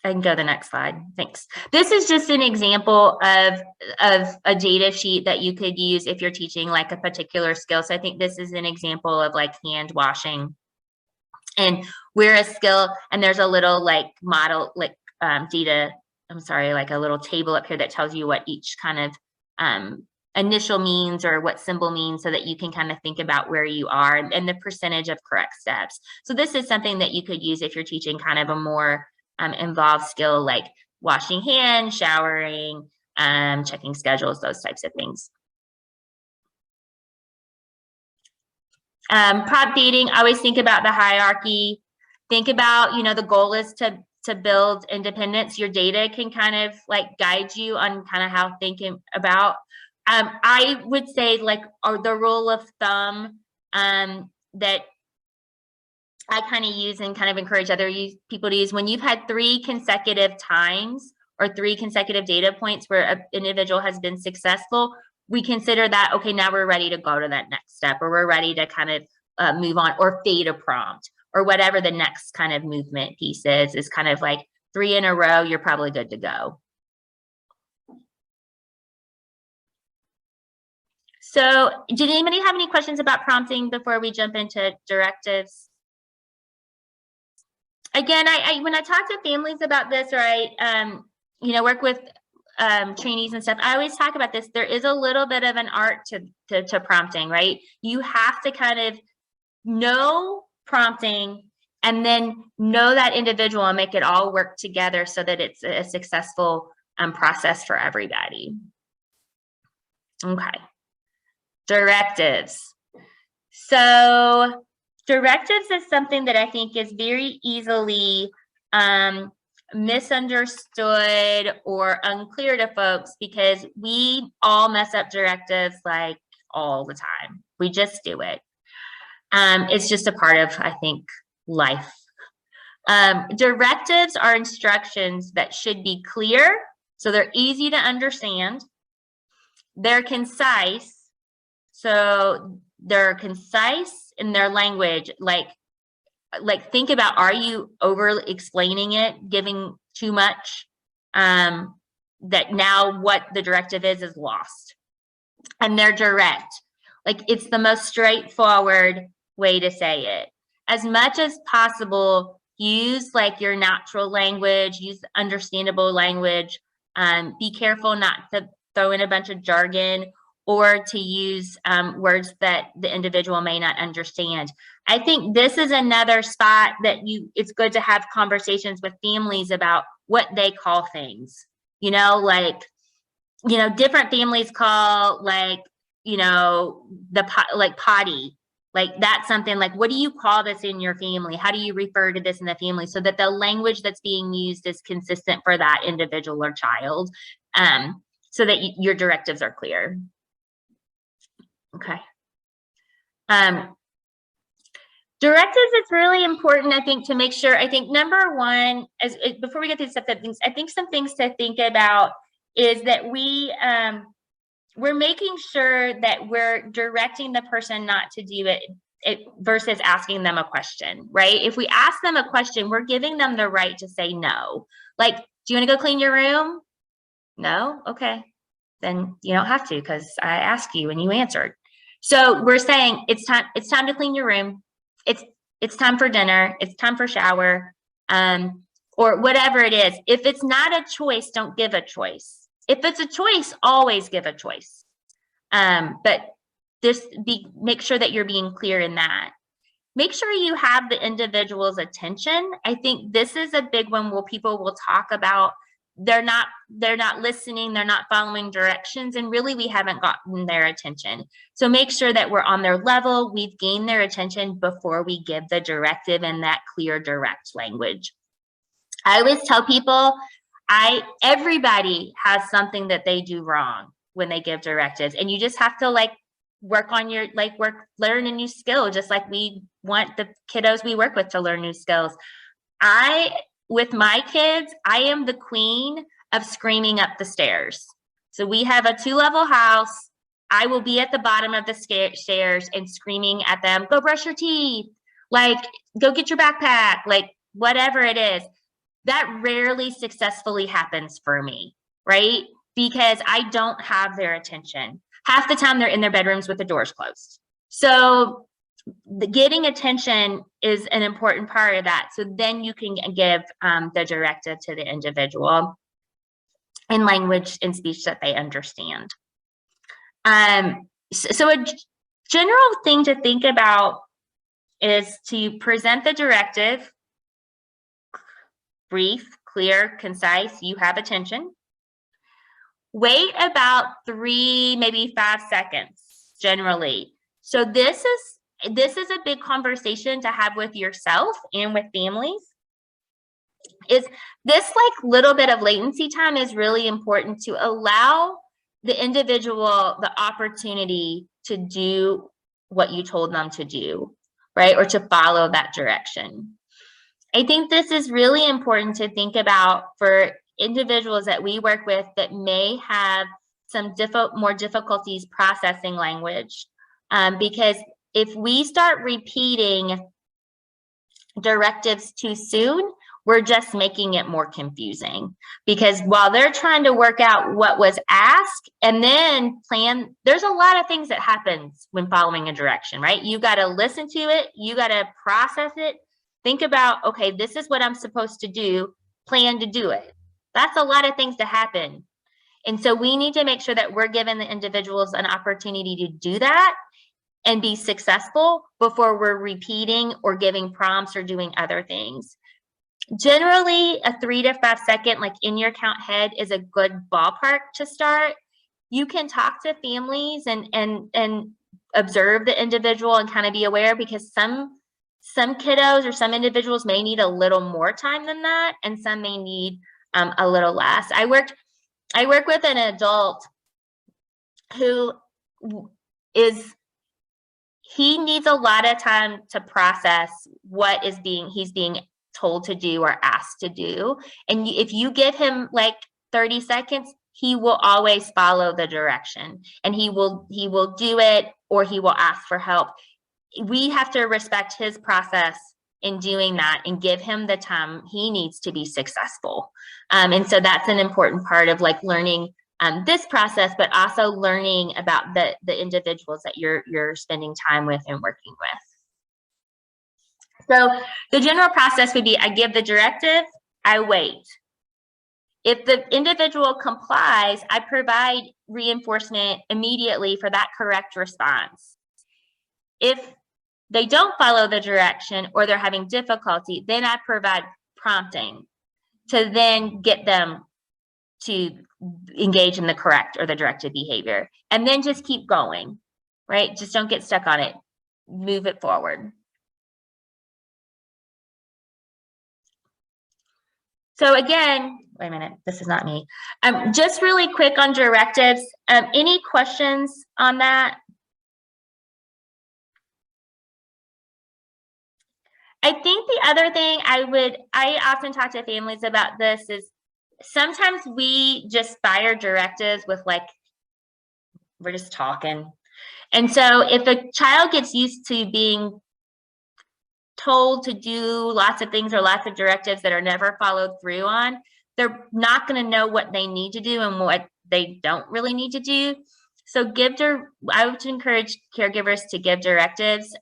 I can go to the next slide. Thanks. This is just an example of a data sheet that you could use if you're teaching like a particular skill. So I think this is an example of like hand washing. And we're a skill, and there's a little like model, like data, I'm sorry, like a little table up here that tells you what each kind of initial means or what symbol means, so that you can kind of think about where you are and the percentage of correct steps. So this is something that you could use if you're teaching kind of a more involved skill like washing hands, showering, checking schedules, those types of things. Prompt baiting, always think about the hierarchy. Think about, you know, the goal is to build independence. Your data can kind of like guide you on kind of how thinking about. I would say like the rule of thumb that I kind of use and kind of encourage other people to use, when you've had 3 consecutive times or 3 consecutive data points where an individual has been successful, we consider that, okay, now we're ready to go to that next step, or we're ready to kind of move on, or fade a prompt, or whatever the next kind of movement piece is kind of like 3 in a row, you're probably good to go. So did anybody have any questions about prompting before we jump into directives? Again, when I talk to families about this, or I you know, work with trainees and stuff, I always talk about this. There is a little bit of an art to prompting, right? You have to kind of know prompting and then know that individual and make it all work together so that it's a successful process for everybody. Okay. Directives. So directives is something that I think is very easily misunderstood or unclear to folks, because we all mess up directives like all the time. We just do it. It's just a part of, I think, life. Directives are instructions that should be clear, so they're easy to understand. They're concise, so they're concise in their language, like think about, are you over explaining it, giving too much, that now what the directive is lost. And they're direct, like it's the most straightforward way to say it. As much as possible, use like your natural language, use understandable language. Be careful not to throw in a bunch of jargon or to use words that the individual may not understand. I think this is another spot that it's good to have conversations with families about what they call things. You know, like, you know, different families call like, you know, like potty. Like that's something like, what do you call this in your family? How do you refer to this in the family so that the language that's being used is consistent for that individual or child, so that your directives are clear. Okay. Directives, it's really important, I think, to make sure, I think number one, before we get to stuff, I think some things to think about is that we're making sure that we're directing the person not to do it versus asking them a question, right? If we ask them a question, we're giving them the right to say no. Like, do you want to go clean your room? No? Okay. Then you don't have to because I asked you and you answered. So we're saying it's time to clean your room. It's time for dinner. It's time for shower, or whatever it is. If it's not a choice, don't give a choice. If it's a choice, always give a choice. But make sure that you're being clear in that. Make sure you have the individual's attention. I think this is a big one where people will talk about they're not listening, they're not following directions, and really we haven't gotten their attention. So make sure that we're on their level, we've gained their attention before we give the directive in that clear, direct language. I always tell people, everybody has something that they do wrong when they give directives, and you just have to like work on your learn a new skill, just like we want the kiddos we work with to learn new skills. With my kids, I am the queen of screaming up the stairs. So we have a 2-level house. I will be at the bottom of the stairs and screaming at them, go brush your teeth, like go get your backpack, like whatever it is. That rarely successfully happens for me, right? Because I don't have their attention. Half the time they're in their bedrooms with the doors closed. So getting attention is an important part of that. So then you can give the directive to the individual in language and speech that they understand. So a general thing to think about is to present the directive, brief, clear, concise, you have attention. Wait about 3, maybe 5 seconds generally. So this is a big conversation to have with yourself and with families. Is this like little bit of latency time is really important to allow the individual the opportunity to do what you told them to do, right? Or to follow that direction. I think this is really important to think about for individuals that we work with that may have some more difficulties processing language, because if we start repeating directives too soon, we're just making it more confusing, because while they're trying to work out what was asked and then plan, there's a lot of things that happens when following a direction, right? You got to listen to it. You got to process it. Think about, okay, this is what I'm supposed to do, plan to do it. That's a lot of things to happen. And so we need to make sure that we're giving the individuals an opportunity to do that and be successful before we're repeating or giving prompts or doing other things. Generally, a 3 to 5 second, like in your count head, is a good ballpark to start. You can talk to families and observe the individual and kind of be aware, because some kiddos or some individuals may need a little more time than that, and some may need a little less. I work with an adult who he needs a lot of time to process what he's being told to do or asked to do. And if you give him like 30 seconds, he will always follow the direction, and he will do it, or he will ask for help. We have to respect his process in doing that and give him the time he needs to be successful. And so that's an important part of like learning this process, but also learning about the individuals that you're spending time with and working with. So the general process would be I give the directive, I wait. If the individual complies, I provide reinforcement immediately for that correct response. If they don't follow the direction or they're having difficulty, then I provide prompting to then get them to engage in the correct or the directed behavior. And then just keep going, right? Just don't get stuck on it. Move it forward. So again, wait a minute, this is not me. Just really quick on directives. Any questions on that? I think the other thing I often talk to families about this is sometimes we just fire directives with like, we're just talking. And so if a child gets used to being told to do lots of things or lots of directives that are never followed through on, they're not going to know what they need to do and what they don't really need to do. So I would encourage caregivers to give directives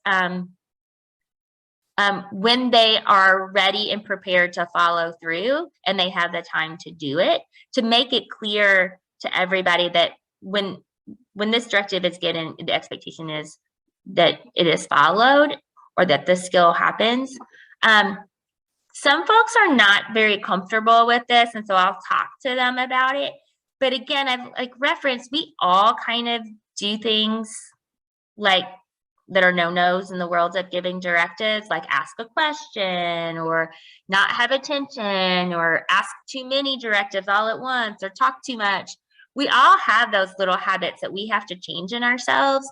when they are ready and prepared to follow through and they have the time to do it, to make it clear to everybody that when this directive is given, the expectation is that it is followed or that the skill happens. Some folks are not very comfortable with this, and so I'll talk to them about it. But again, I've like referenced, we all kind of do things like that are no-nos in the world of giving directives, like ask a question or not have attention or ask too many directives all at once or talk too much. We all have those little habits that we have to change in ourselves.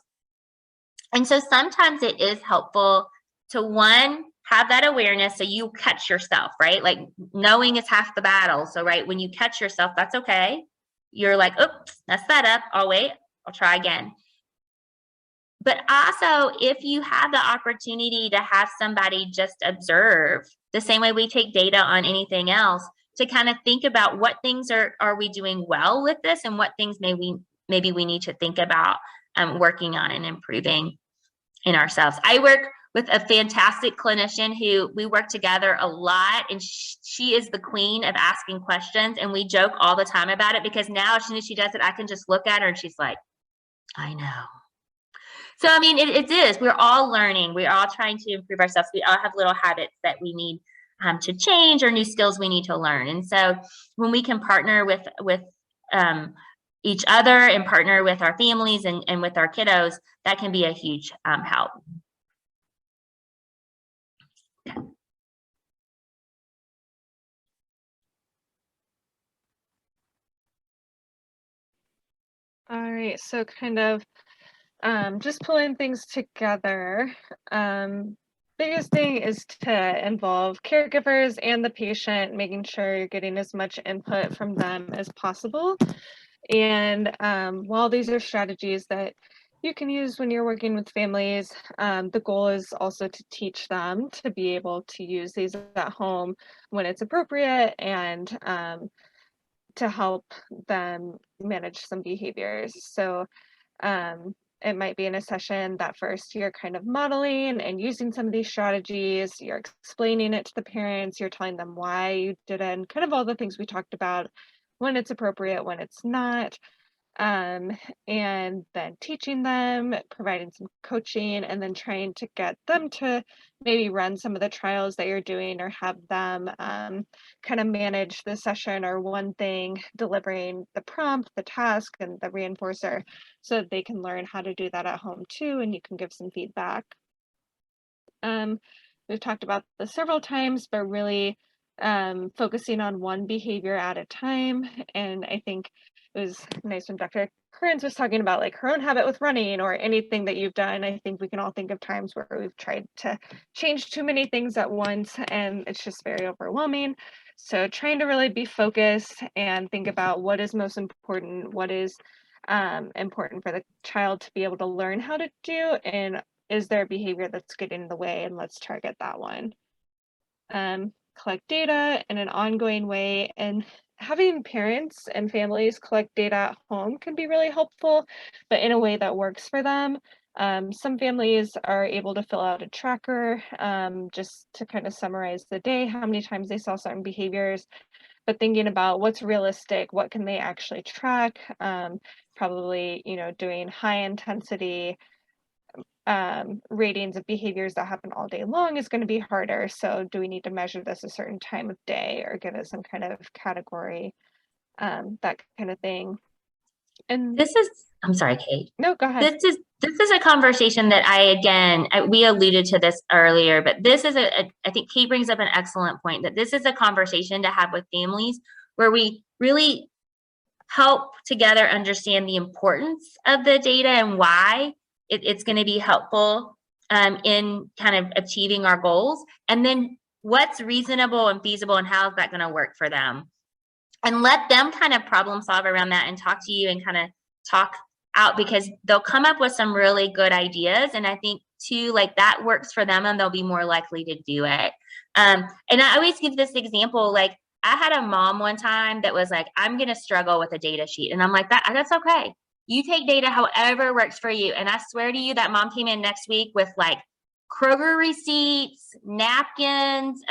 And so sometimes it is helpful to, one, have that awareness so you catch yourself, right? Like knowing is half the battle. So, right, when you catch yourself, that's okay. You're like, oops, messed that up. I'll wait. I'll try again. But also, if you have the opportunity to have somebody just observe, the same way we take data on anything else, to kind of think about what things are we doing well with this and what things maybe we need to think about working on and improving in ourselves. I work with a fantastic clinician who we work together a lot, and she is the queen of asking questions, and we joke all the time about it because now as soon as she does it, I can just look at her and she's like, I know. So, I mean, it is. We're all learning. We're all trying to improve ourselves. We all have little habits that we need to change or new skills we need to learn. And so when we can partner with each other and partner with our families and with our kiddos, that can be a huge help. All right, so kind of just pulling things together. Biggest thing is to involve caregivers and the patient, making sure you're getting as much input from them as possible. And while these are strategies that you can use when you're working with families, the goal is also to teach them to be able to use these at home when it's appropriate and to help them manage some behaviors. So it might be in a session that first you're kind of modeling and using some of these strategies, you're explaining it to the parents, you're telling them why you did it, and kind of all the things we talked about, when it's appropriate, when it's not, and then teaching them, providing some coaching, and then trying to get them to maybe run some of the trials that you're doing or have them kind of manage the session or one thing, delivering the prompt, the task, and the reinforcer so that they can learn how to do that at home too, and you can give some feedback. We've talked about this several times, but really focusing on one behavior at a time. And I think it was nice when Dr. Kearns was talking about like her own habit with running or anything that you've done. I think we can all think of times where we've tried to change too many things at once and it's just very overwhelming. So trying to really be focused and think about what is most important, what is important for the child to be able to learn how to do, and is there a behavior that's getting in the way, and let's target that one. Collect data in an ongoing way, and having parents and families collect data at home can be really helpful, but in a way that works for them. Some families are able to fill out a tracker just to kind of summarize the day, how many times they saw certain behaviors, but thinking about what's realistic, what can they actually track, probably, doing high intensity ratings of behaviors that happen all day long is going to be harder. So do we need to measure this a certain time of day or give it some kind of category, that kind of thing. And I'm sorry, Kate. no, go ahead. This is a conversation that we alluded to this earlier, but this is I think Kate brings up an excellent point, that this is a conversation to have with families where we really help together understand the importance of the data and why it's going to be helpful in kind of achieving our goals, and then what's reasonable and feasible and how is that going to work for them, and let them kind of problem solve around that and talk to you and kind of talk out, because they'll come up with some really good ideas. And I think too, like, that works for them and they'll be more likely to do it. And I always give this example, like, I had a mom one time that was like, I'm going to struggle with a data sheet. And I'm like, that's okay. You take data however works for you. And I swear to you, that mom came in next week with like Kroger receipts, napkins,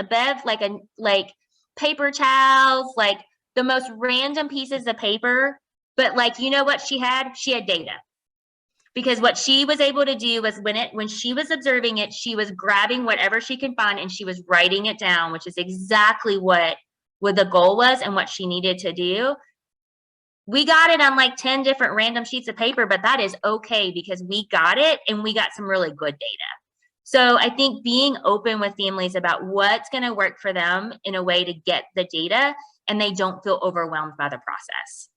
like paper towels, like the most random pieces of paper. But like, you know what she had? She had data. Because what she was able to do was when she was observing it, she was grabbing whatever she could find and she was writing it down, which is exactly what the goal was and what she needed to do. We got it on like 10 different random sheets of paper, but that is okay because we got it and we got some really good data. So I think being open with families about what's going to work for them in a way to get the data and they don't feel overwhelmed by the process.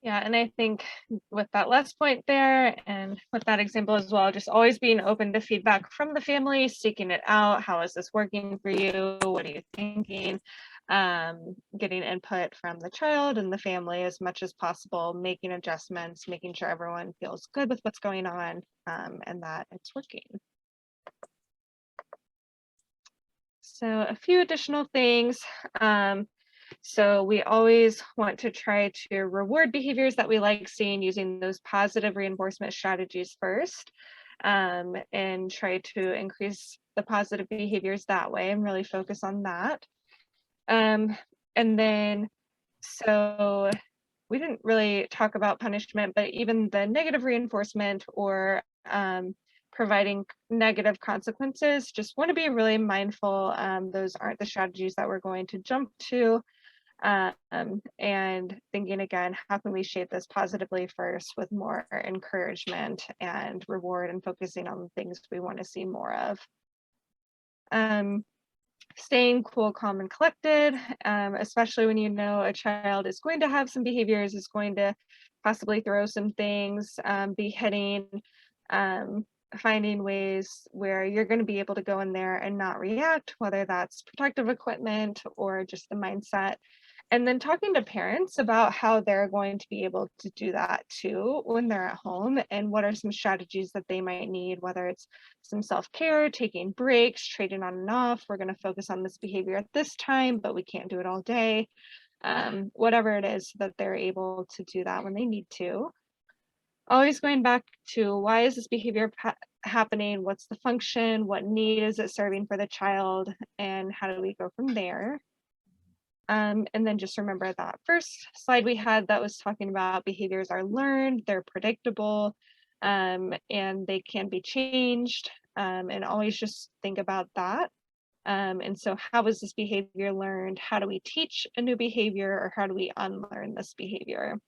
Yeah, and I think with that last point there and with that example as well, just always being open to feedback from the family, seeking it out. How is this working for you? What are you thinking? Getting input from the child and the family as much as possible, making adjustments, making sure everyone feels good with what's going on, and that it's working. So a few additional things. So we always want to try to reward behaviors that we like seeing using those positive reinforcement strategies first, and try to increase the positive behaviors that way and really focus on that. And then, so we didn't really talk about punishment, but even the negative reinforcement or providing negative consequences, just want to be really mindful. Those aren't the strategies that we're going to jump to. And thinking again, how can we shape this positively first with more encouragement and reward and focusing on the things we want to see more of. Staying cool, calm, and collected, especially when you know a child is going to have some behaviors, is going to possibly throw some things, be hitting, finding ways where you're going to be able to go in there and not react, whether that's protective equipment or just the mindset. And then talking to parents about how they're going to be able to do that too when they're at home, and what are some strategies that they might need, whether it's some self-care, taking breaks, trading on and off. We're going to focus on this behavior at this time, but we can't do it all day. Whatever it is, that they're able to do that when they need to. Always going back to, why is this behavior happening? What's the function? What need is it serving for the child? And how do we go from there? And then just remember that first slide we had that was talking about behaviors are learned, they're predictable, and they can be changed. And always just think about that. And so how is this behavior learned? How do we teach a new behavior, or how do we unlearn this behavior?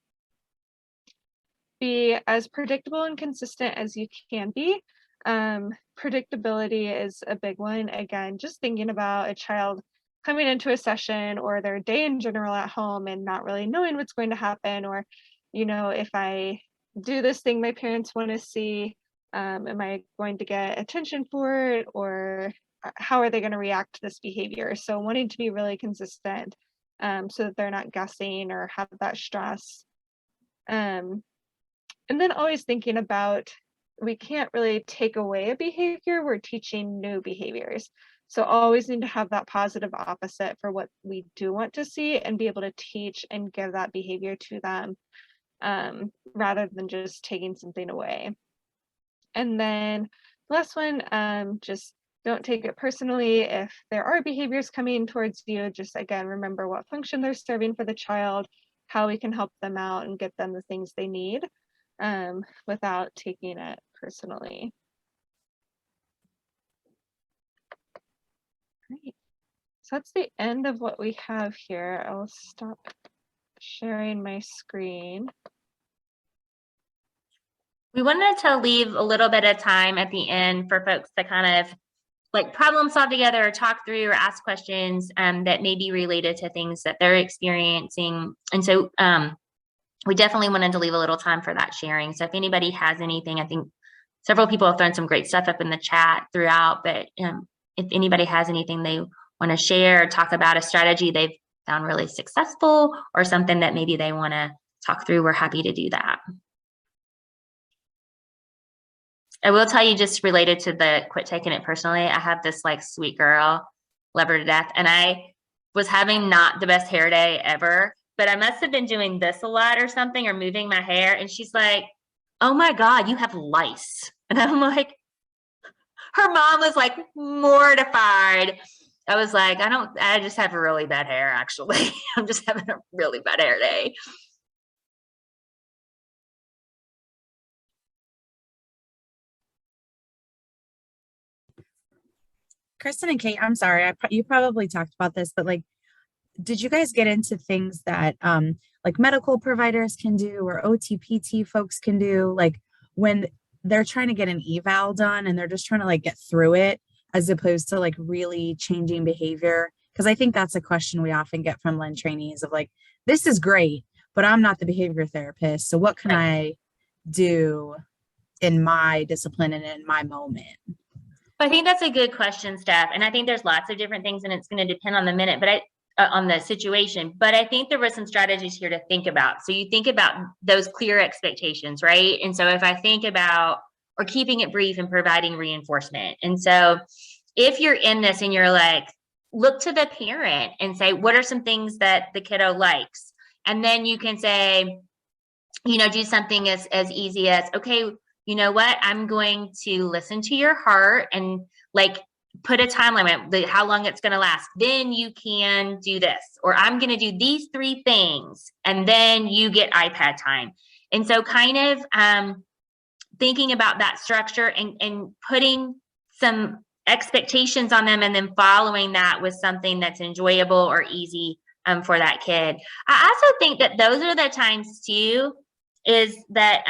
Be as predictable and consistent as you can be. Predictability is a big one. Again, just thinking about a child coming into a session or their day in general at home and not really knowing what's going to happen, or, if I do this thing my parents want to see, am I going to get attention for it, or how are they going to react to this behavior? So wanting to be really consistent, so that they're not guessing or have that stress. And then always thinking about, we can't really take away a behavior, we're teaching new behaviors. So always need to have that positive opposite for what we do want to see and be able to teach and give that behavior to them. rather than just taking something away. And then the last one, just don't take it personally if there are behaviors coming towards you. Just again, remember what function they're serving for the child, how we can help them out and get them the things they need without taking it personally. Great. So that's the end of what we have here. I'll stop sharing my screen. We wanted to leave a little bit of time at the end for folks to kind of like problem solve together or talk through or ask questions that may be related to things that they're experiencing. And so we definitely wanted to leave a little time for that sharing. So if anybody has anything, I think several people have thrown some great stuff up in the chat throughout, but if anybody has anything they want to share, talk about a strategy they've found really successful or something that maybe they want to talk through, we're happy to do that. I will tell you, just related to the quit taking it personally, I have this like sweet girl, love her to death, and I was having not the best hair day ever, but I must have been doing this a lot or something or moving my hair, and she's like, oh my God, you have lice. And I'm like, her mom was like mortified. I was like, I just have really bad hair, actually. I'm just having a really bad hair day. Kristen and Kate, I'm sorry, you probably talked about this, but like, did you guys get into things that like medical providers can do or OTPT folks can do, like when they're trying to get an eval done and they're just trying to like get through it as opposed to like really changing behavior? Because I think that's a question we often get from Lynn trainees of like, this is great, but I'm not the behavior therapist. So what can I do in my discipline and in my moment? I think that's a good question, Steph. And I think there's lots of different things and it's going to depend on the minute, but on the situation. But I think there were some strategies here to think about. So you think about those clear expectations, right? And so if I think about, or keeping it brief and providing reinforcement. And so if you're in this and you're like, look to the parent and say, what are some things that the kiddo likes? And then you can say, you know, do something as easy as, okay, you know what, I'm going to listen to your heart and like put a time limit, how long it's going to last. Then you can do this, or I'm going to do these 3 things and then you get iPad time. And so kind of thinking about that structure and putting some expectations on them and then following that with something that's enjoyable or easy for that kid. I also think that those are the times too, is that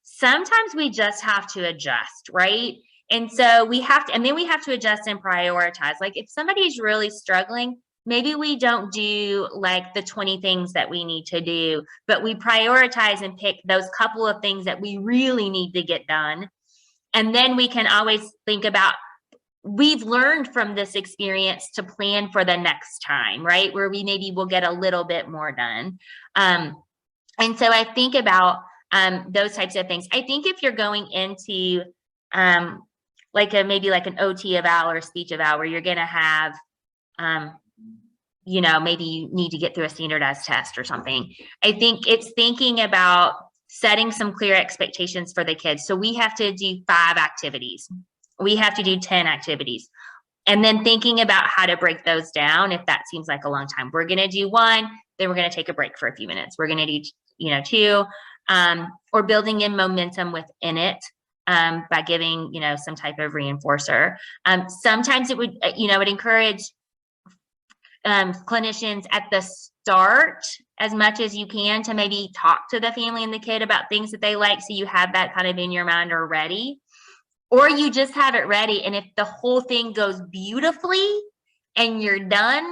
sometimes we just have to adjust, right? And so we have to, and then we have to adjust and prioritize. Like if somebody's really struggling, maybe we don't do like the 20 things that we need to do, but we prioritize and pick those couple of things that we really need to get done. And then we can always think about, we've learned from this experience to plan for the next time, right? Where we maybe will get a little bit more done. And so I think about those types of things. I think if you're going into like maybe like an OT eval or speech eval where you're going to have, you know, maybe you need to get through a standardized test or something. I think it's thinking about setting some clear expectations for the kids. So we have to do 5 activities. We have to do 10 activities. And then thinking about how to break those down if that seems like a long time. We're going to do 1, then we're going to take a break for a few minutes. We're going to do, you know, 2, or building in momentum within it by giving, you know, some type of reinforcer. Sometimes it would, you know, would encourage clinicians at the start as much as you can to maybe talk to the family and the kid about things that they like, so you have that kind of in your mind already, or you just have it ready. And if the whole thing goes beautifully and you're done,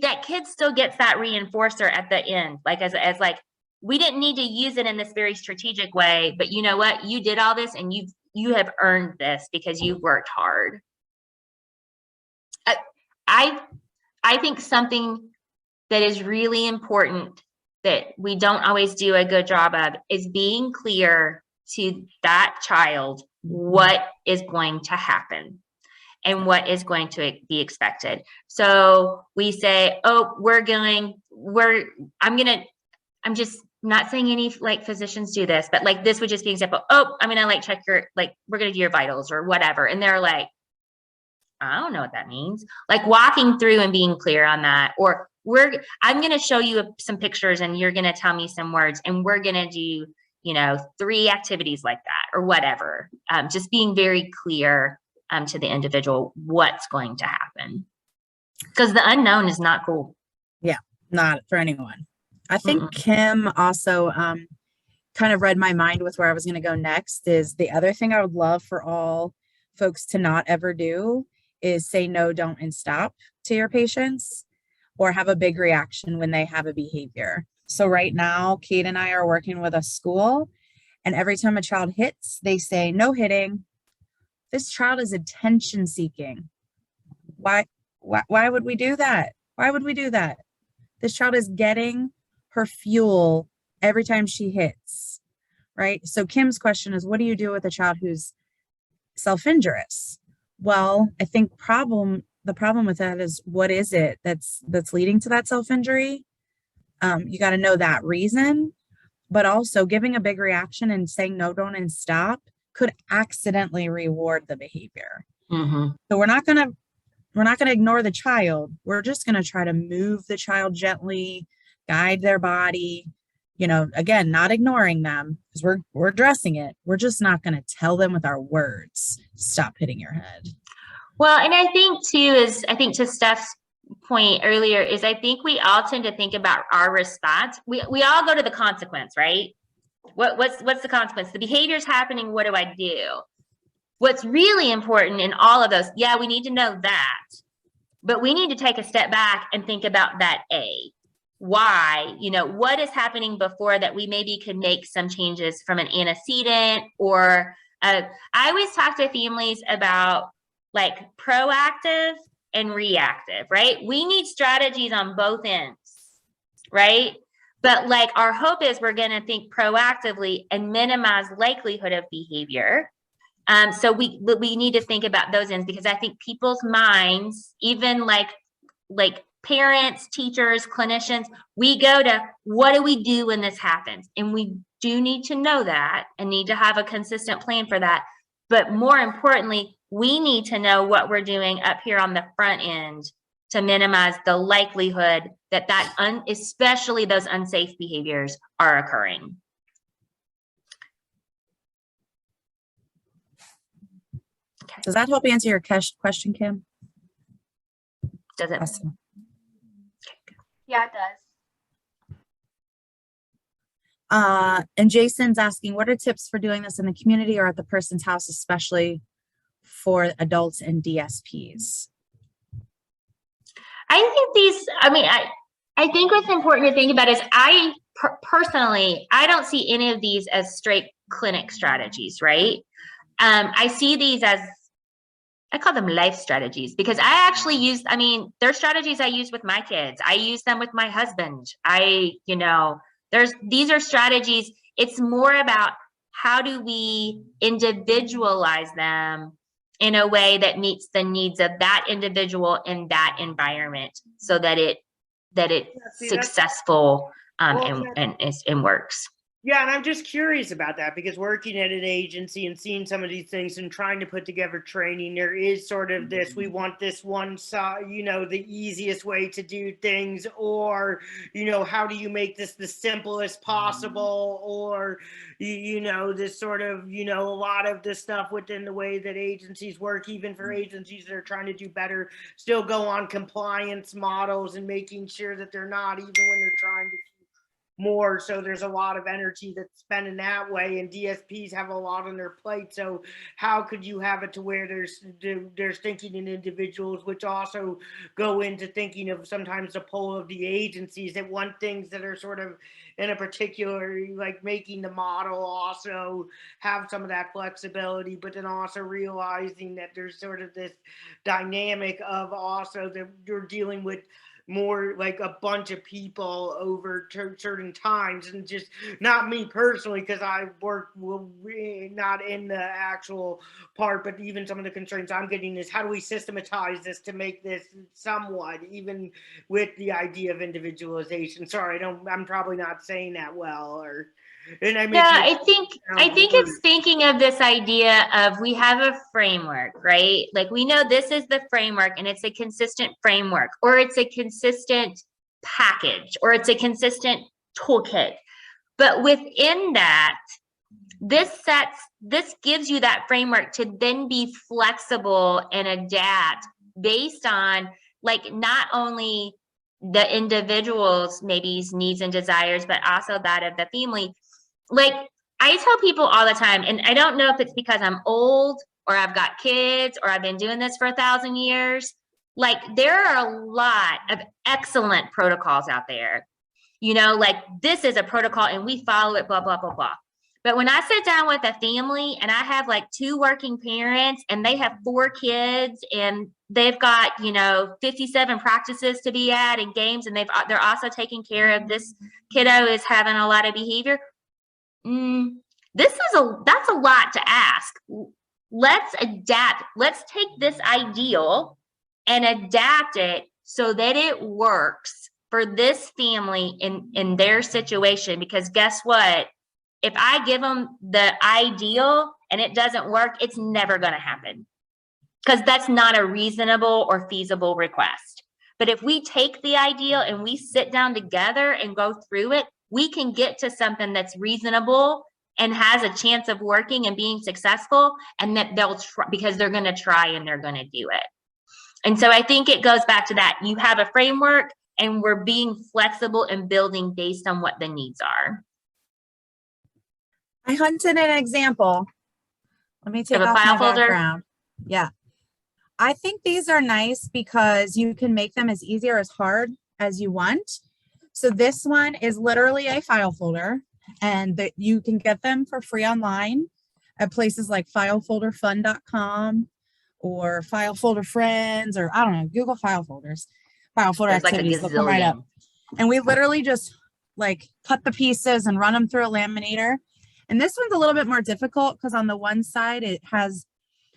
that kid still gets that reinforcer at the end, like as like, we didn't need to use it in this very strategic way, but you know what, you did all this and you have earned this because you've worked hard. I think something that is really important that we don't always do a good job of is being clear to that child what is going to happen and what is going to be expected. So we say, oh, I'm just not saying any like physicians do this, but like this would just be an example. Oh, I'm gonna like check your, like, we're gonna do your vitals or whatever. And they're like, I don't know what that means. Like walking through and being clear on that, or I'm gonna show you some pictures and you're gonna tell me some words and we're gonna do, 3 activities like that or whatever. Just being very clear to the individual what's going to happen. Because the unknown is not cool. Yeah, not for anyone. I think Kim also kind of read my mind with where I was going to go next. Is the other thing I would love for all folks to not ever do is say no, don't, and stop to your patients, or have a big reaction when they have a behavior. So right now, Kate and I are working with a school, and every time a child hits, they say no hitting. This child is attention seeking. Why would we do that? Why would we do that? This child is getting her fuel every time she hits, right? So Kim's question is, what do you do with a child who's self-injurious? Well, I think the problem with that is, what is it that's leading to that self-injury? You got to know that reason, but also giving a big reaction and saying no, don't, and stop could accidentally reward the behavior. So we're not going to ignore the child. We're just going to try to move the child gently, guide their body, again, not ignoring them, because we're addressing it. We're just not going to tell them with our words, stop hitting your head. Well, and I think too to Steph's point earlier is, I think we all tend to think about our response. We all go to the consequence, right? What's the consequence? The behavior's happening. What do I do? What's really important in all of those, yeah, we need to know that, but we need to take a step back and think about that why, what is happening before that we maybe could make some changes from an antecedent, or I always talk to families about like proactive and reactive, right? We need strategies on both ends, right? But like our hope is we're going to think proactively and minimize likelihood of behavior. So we need to think about those ends, because I think people's minds, even like parents, teachers, clinicians, we go to, what do we do when this happens? And we do need to know that and need to have a consistent plan for that. But more importantly, we need to know what we're doing up here on the front end to minimize the likelihood that especially those unsafe behaviors are occurring. Okay. Does that help answer your question, Kim? Does it? Awesome. Yeah, it does. And Jason's asking, what are tips for doing this in the community or at the person's house, especially for adults and DSPs? I think what's important to think about is personally, I don't see any of these as straight clinic strategies, right? I see these as, I call them life strategies, because I actually they're strategies I use with my kids. I use them with my husband. These are strategies. It's more about how do we individualize them in a way that meets the needs of that individual in that environment, so that it's successful and works. Yeah, and I'm just curious about that, because working at an agency and seeing some of these things and trying to put together training, there is sort of this, we want this one side, the easiest way to do things, or, how do you make this the simplest possible, or, this sort of, a lot of the stuff within the way that agencies work, even for agencies that are trying to do better, still go on compliance models and making sure that they're not, even when they're trying to more. So there's a lot of energy that's spent in that way, and DSPs have a lot on their plate. So how could you have it to where there's thinking in individuals, which also go into thinking of sometimes the pull of the agencies that want things that are sort of in a particular, like making the model also have some of that flexibility, but then also realizing that there's sort of this dynamic of also that you're dealing with more like a bunch of people over certain times, and just not me personally, because I work not in the actual part, but even some of the concerns I'm getting is how do we systematize this to make this somewhat, even with the idea of individualization. Sorry, I'm probably not saying that well, or and I Yeah, I think it's thinking of this idea of we have a framework, right? Like we know this is the framework and it's a consistent framework, or it's a consistent package, or it's a consistent toolkit. But within that, this gives you that framework to then be flexible and adapt based on like not only the individual's maybe needs and desires, but also that of the family. Like I tell people all the time, and I don't know if it's because I'm old or I've got kids or I've been doing this for 1,000 years. Like there are a lot of excellent protocols out there, you know, like this is a protocol and we follow it, blah, blah, blah, blah. But when I sit down with a family and I have like 2 working parents and they have 4 kids and they've got, you know, 57 practices to be at and games, and they're also taking care of this kiddo is having a lot of behavior. That's a lot to ask. Let's adapt. Let's take this ideal and adapt it so that it works for this family in their situation. Because guess what? If I give them the ideal and it doesn't work, it's never going to happen, because that's not a reasonable or feasible request. But if we take the ideal and we sit down together and go through it, we can get to something that's reasonable and has a chance of working and being successful, and that they'll try, because they're going to try and they're going to do it. And so I think it goes back to that. You have a framework and we're being flexible and building based on what the needs are. I hunted an example. Let me take Of a off file my folder? background. Yeah. I think these are nice because you can make them as easy or as hard as you want. So this one is literally a file folder, and that you can get them for free online at places like filefolderfun.com or File Folder Friends, or I don't know, Google file folders, file folder There's like a activities, they'll come right up. gazillion. And we literally just like cut the pieces and run them through a laminator. And this one's a little bit more difficult because on the one side, it has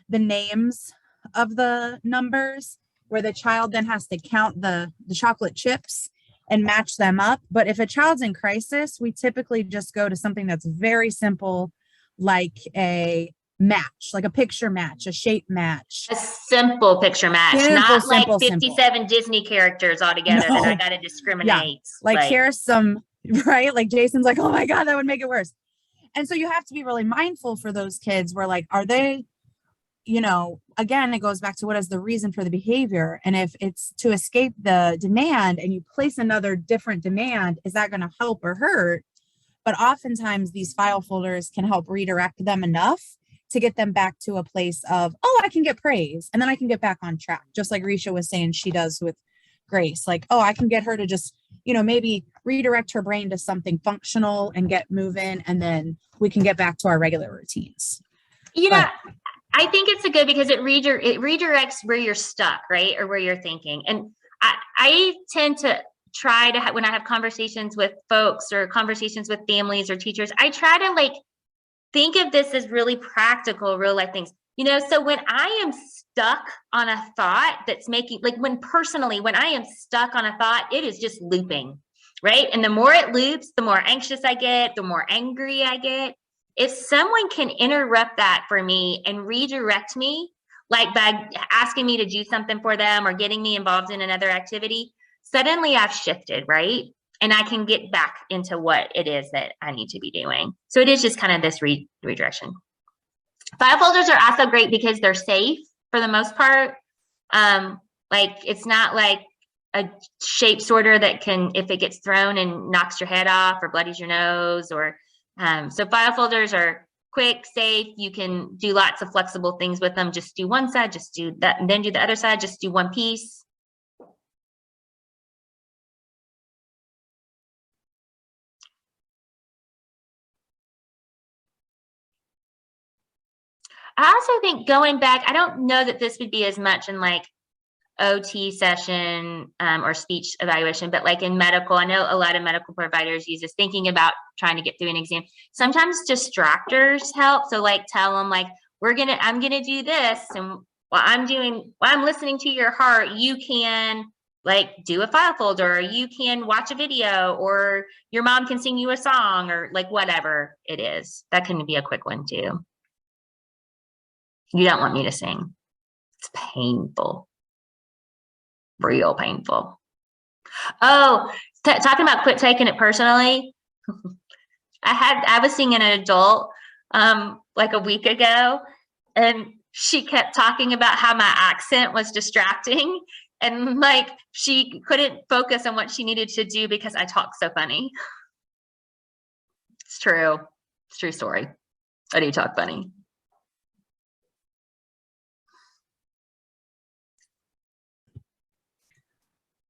the names of the numbers where the child then has to count the chocolate chips and match them up. But if a child's in crisis, we typically just go to something that's very simple, like a match, like a picture match, a shape match. A simple picture match, Simple, not like simple, 57 Disney characters all together that I No. got to discriminate. Like here's some, right? Like Jason's like, oh my God, that would make it worse. And so you have to be really mindful for those kids where like, are they, you know, again, it goes back to what is the reason for the behavior. And if it's to escape the demand and you place another different demand, is that going to help or hurt? But oftentimes these file folders can help redirect them enough to get them back to a place of, oh, I can get praise. And then I can get back on track. Just like Risha was saying, she does with Grace. Like, oh, I can get her to just, you know, maybe redirect her brain to something functional and get moving. And then we can get back to our regular routines. You know, I think it's a good because it redirects where you're stuck, right? Or where you're thinking. And I tend to try to, when I have conversations with folks or conversations with families or teachers, I try to like think of this as really practical, real life things. You know, so when I am stuck on a thought that's making, like when I am stuck on a thought, it is just looping, right? And the more it loops, the more anxious I get, the more angry I get. If someone can interrupt that for me and redirect me, like by asking me to do something for them or getting me involved in another activity, suddenly I've shifted, right? And I can get back into what it is that I need to be doing. So it is just kind of this redirection. File folders are also great because they're safe for the most part. Like it's not like a shape sorter that can, if it gets thrown and knocks your head off or bloodies your nose, or so file folders are quick, safe. You can do lots of flexible things with them. Just do one side, just do that, and then do the other side, just do one piece. I also think going back, I don't know that this would be as much in like OT session or speech evaluation, but like in medical, I know a lot of medical providers use this thinking about trying to get through an exam. Sometimes distractors help. So like tell them like, I'm gonna do this, and while I'm listening to your heart, you can like do a file folder, or you can watch a video, or your mom can sing you a song, or like whatever it is. That can be a quick one too. You don't want me to sing. It's painful. Real painful. Oh, talking about quit taking it personally. I was seeing an adult like a week ago, and she kept talking about how my accent was distracting, and like she couldn't focus on what she needed to do because I talk so funny. It's true. It's a true story. I do talk funny.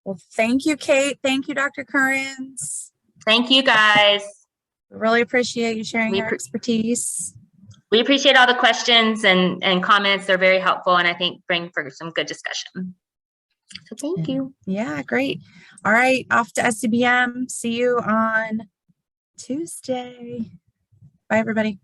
Well, thank you, Kate. Thank you, Dr. Currens. Thank you, guys. Really appreciate you sharing We your expertise. We appreciate all the questions and comments. They're very helpful, and I think bring for some good discussion. So thank you. Yeah, great. All right, off to SCBM. See you on Tuesday. Bye, everybody.